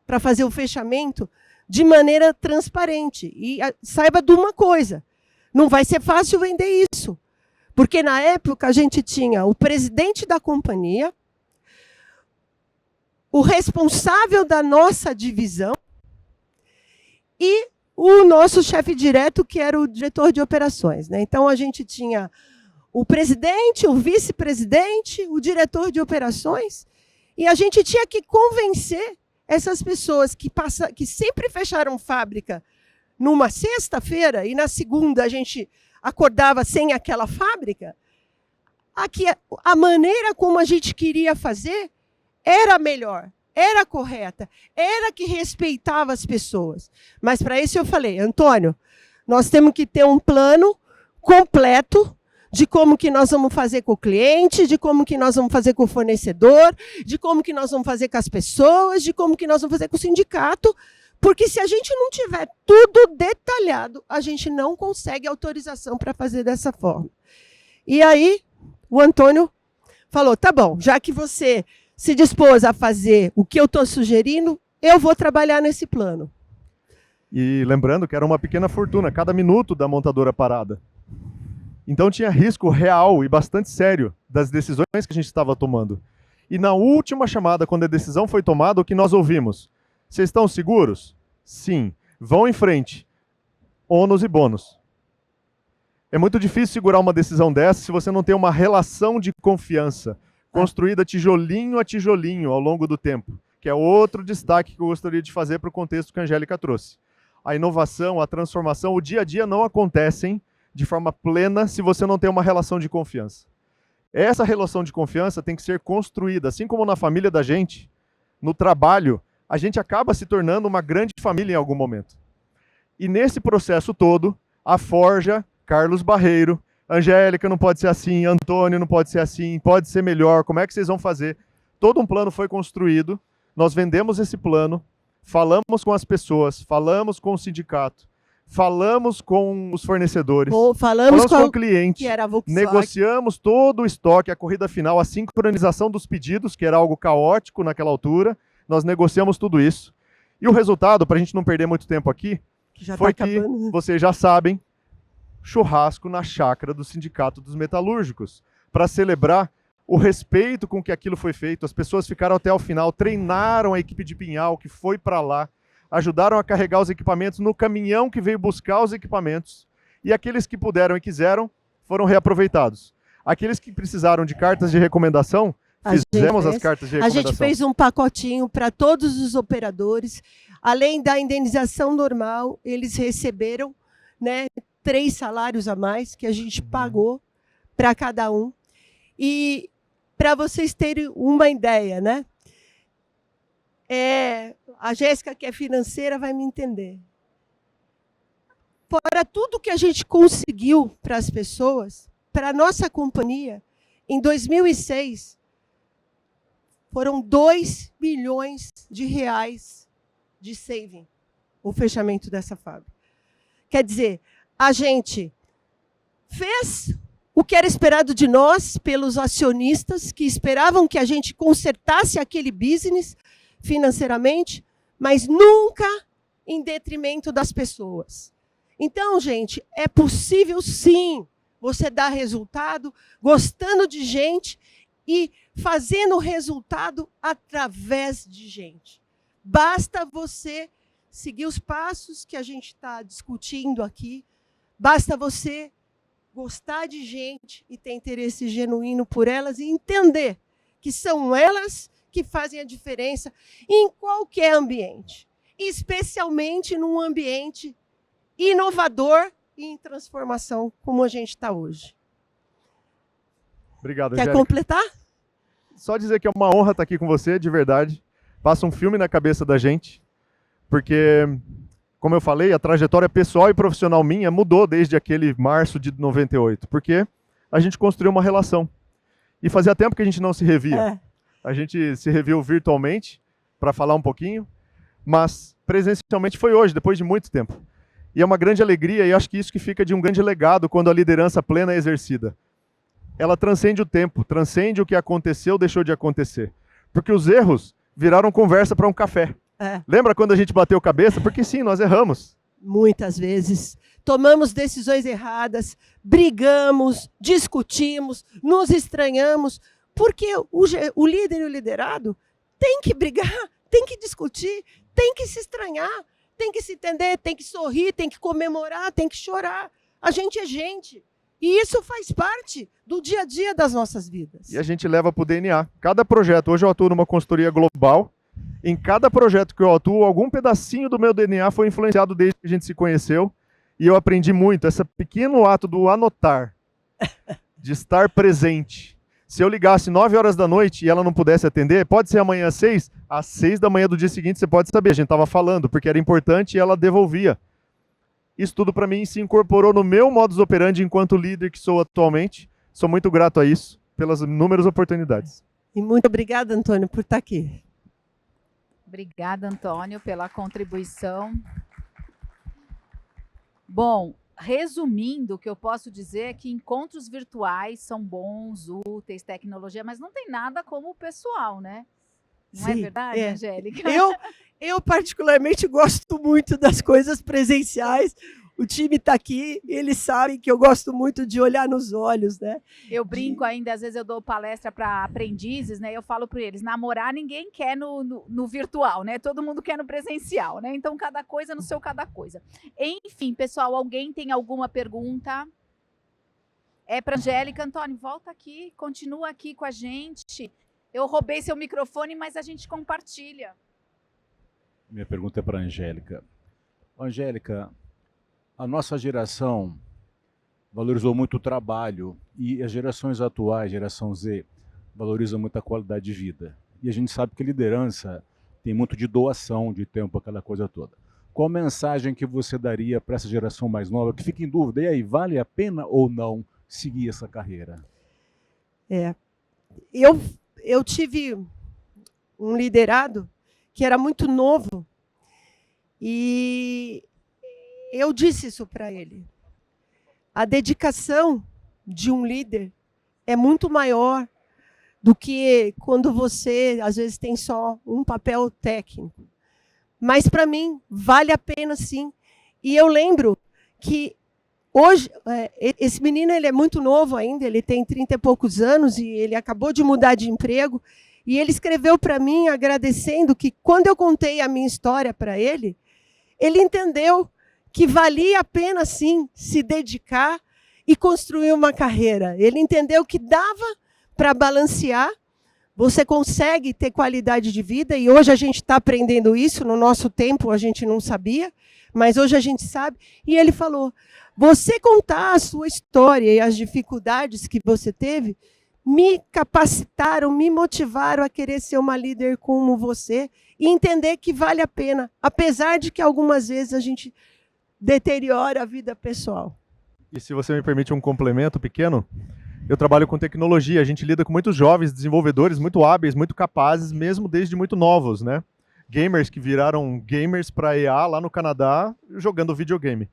para fazer o fechamento de maneira transparente. E saiba de uma coisa, não vai ser fácil vender isso. Porque na época a gente tinha o presidente da companhia, o responsável da nossa divisão e o nosso chefe direto, que era o diretor de operações, né? Então a gente tinha o presidente, o vice-presidente, o diretor de operações. E a gente tinha que convencer essas pessoas que sempre fecharam fábrica numa sexta-feira e na segunda a gente acordava sem aquela fábrica, a maneira como a gente queria fazer era melhor, era correta, era que respeitava as pessoas. Mas para isso eu falei, Antônio, nós temos que ter um plano completo de como que nós vamos fazer com o cliente, de como que nós vamos fazer com o fornecedor, de como que nós vamos fazer com as pessoas, de como que nós vamos fazer com o sindicato, porque se a gente não tiver tudo detalhado, a gente não consegue autorização para fazer dessa forma. E aí, o Antônio falou, tá bom, já que você se dispôs a fazer o que eu estou sugerindo, eu vou trabalhar nesse plano. E lembrando que era uma pequena fortuna, cada minuto da montadora parada. Então tinha risco real e bastante sério das decisões que a gente estava tomando. E na última chamada, quando a decisão foi tomada, o que nós ouvimos? Vocês estão seguros? Sim. Vão em frente. Ônus e bônus. É muito difícil segurar uma decisão dessa se você não tem uma relação de confiança construída tijolinho a tijolinho ao longo do tempo, que é outro destaque que eu gostaria de fazer para o contexto que a Angélica trouxe. A inovação, a transformação, o dia a dia não acontecem de forma plena se você não tem uma relação de confiança. Essa relação de confiança tem que ser construída, assim como na família da gente, no trabalho, a gente acaba se tornando uma grande família em algum momento. E nesse processo todo, a Forja, Carlos Barreiro, Angélica não pode ser assim, Antônio não pode ser assim, pode ser melhor, como é que vocês vão fazer? Todo um plano foi construído, nós vendemos esse plano, falamos com as pessoas, falamos com o sindicato, falamos com os fornecedores, falamos com o cliente, que era a Volkswagen. Negociamos todo o estoque, a corrida final, a sincronização dos pedidos, que era algo caótico naquela altura, nós negociamos tudo isso. E o resultado, para a gente não perder muito tempo aqui, foi que, vocês já sabem, churrasco na chácara do Sindicato dos Metalúrgicos, para celebrar o respeito com que aquilo foi feito. As pessoas ficaram até o final, treinaram a equipe de Pinhal que foi para lá, ajudaram a carregar os equipamentos no caminhão que veio buscar os equipamentos, e aqueles que puderam e quiseram foram reaproveitados. Aqueles que precisaram de cartas de recomendação, fizemos as cartas de recomendação. A gente fez um pacotinho para todos os operadores, além da indenização normal, eles receberam, né, 3 salários a mais que a gente pagou para cada um. E para vocês terem uma ideia, né? A Jéssica, que é financeira, vai me entender. Fora tudo que a gente conseguiu para as pessoas, para a nossa companhia, em 2006, foram 2 bilhões de reais de saving, o fechamento dessa fábrica. Quer dizer, a gente fez o que era esperado de nós pelos acionistas, que esperavam que a gente consertasse aquele business financeiramente, mas nunca em detrimento das pessoas. Então, gente, é possível sim você dar resultado gostando de gente e fazendo resultado através de gente. Basta você seguir os passos que a gente está discutindo aqui, basta você gostar de gente e ter interesse genuíno por elas e entender que são elas que fazem a diferença em qualquer ambiente, especialmente num ambiente inovador e em transformação como a gente está hoje. Obrigado, Quer Angélica. completar? Só dizer que é uma honra estar aqui com você, de verdade. Passa um filme na cabeça da gente, porque, como eu falei, a trajetória pessoal e profissional minha mudou desde aquele março de 98, porque a gente construiu uma relação. E fazia tempo que a gente não se revia. A gente se reviu virtualmente para falar um pouquinho, mas presencialmente foi hoje, depois de muito tempo. E é uma grande alegria, e acho que isso que fica de um grande legado quando a liderança plena é exercida. Ela transcende o tempo, transcende o que aconteceu, deixou de acontecer. Porque os erros viraram conversa para um café. Lembra quando a gente bateu cabeça? Porque sim, nós erramos. Muitas vezes. Tomamos decisões erradas, brigamos, discutimos, nos estranhamos, porque o líder e o liderado tem que brigar, tem que discutir, tem que se estranhar, tem que se entender, tem que sorrir, tem que comemorar, tem que chorar. A gente é gente. E isso faz parte do dia a dia das nossas vidas. E a gente leva para o DNA. Cada projeto, hoje eu atuo numa consultoria global, em cada projeto que eu atuo, algum pedacinho do meu DNA foi influenciado desde que a gente se conheceu, e eu aprendi muito, esse pequeno ato do anotar, de estar presente. Se eu ligasse 9 horas da noite e ela não pudesse atender, pode ser amanhã às 6, às 6 da manhã do dia seguinte você pode saber, a gente estava falando, porque era importante e ela devolvia. Isso tudo para mim se incorporou no meu modus operandi enquanto líder que sou atualmente. Sou muito grato a isso, pelas inúmeras oportunidades. E muito obrigada, Antônio, por estar aqui. Obrigada, Antônio, pela contribuição. Bom, resumindo, o que eu posso dizer é que encontros virtuais são bons, úteis, tecnologia, mas não tem nada como o pessoal, né? Não é Sim, verdade, é. Angélica? Eu particularmente gosto muito das coisas presenciais. O time está aqui, eles sabem que eu gosto muito de olhar nos olhos, né? Eu brinco ainda, às vezes eu dou palestra para aprendizes, né? Eu falo para eles, namorar ninguém quer no virtual, né? Todo mundo quer no presencial, né? Então, cada coisa no seu cada coisa. Enfim, pessoal, alguém tem alguma pergunta? É para Angélica. Antônio, volta aqui, continua aqui com a gente. Eu roubei seu microfone, mas a gente compartilha. Minha pergunta é para a Angélica. Angélica, a nossa geração valorizou muito o trabalho e as gerações atuais, geração Z, valorizam muito a qualidade de vida. E a gente sabe que liderança tem muito de doação de tempo, aquela coisa toda. Qual mensagem que você daria para essa geração mais nova que fica em dúvida? E aí, vale a pena ou não seguir essa carreira? Eu tive um liderado que era muito novo e eu disse isso para ele. A dedicação de um líder é muito maior do que quando você, às vezes, tem só um papel técnico. Mas, para mim, vale a pena, sim. E eu lembro que hoje, esse menino ele é muito novo ainda, ele tem 30 e poucos anos e ele acabou de mudar de emprego. E ele escreveu para mim agradecendo que, quando eu contei a minha história para ele entendeu que valia a pena, sim, se dedicar e construir uma carreira. Ele entendeu que dava para balancear, você consegue ter qualidade de vida, e hoje a gente está aprendendo isso, no nosso tempo a gente não sabia, mas hoje a gente sabe. E ele falou, você contar a sua história e as dificuldades que você teve, me capacitaram, me motivaram a querer ser uma líder como você e entender que vale a pena, apesar de que algumas vezes a gente deteriora a vida pessoal. E se você me permite um complemento pequeno, eu trabalho com tecnologia, a gente lida com muitos jovens desenvolvedores muito hábeis, muito capazes, mesmo desde muito novos, né? Gamers que viraram gamers para EA lá no Canadá, jogando videogame.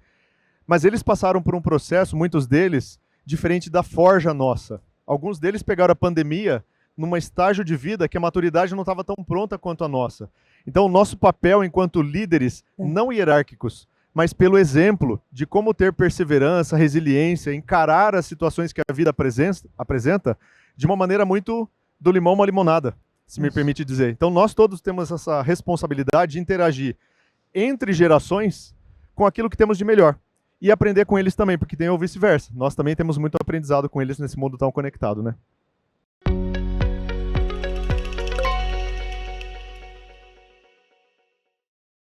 Mas eles passaram por um processo, muitos deles, diferente da forja nossa. Alguns deles pegaram a pandemia num estágio de vida que a maturidade não estava tão pronta quanto a nossa. Então, o nosso papel enquanto líderes não hierárquicos, mas pelo exemplo de como ter perseverança, resiliência, encarar as situações que a vida apresenta de uma maneira muito do limão uma limonada, se me permite dizer. Então, nós todos temos essa responsabilidade de interagir entre gerações com aquilo que temos de melhor. E aprender com eles também, porque tem o vice-versa. Nós também temos muito aprendizado com eles nesse mundo tão conectado, né?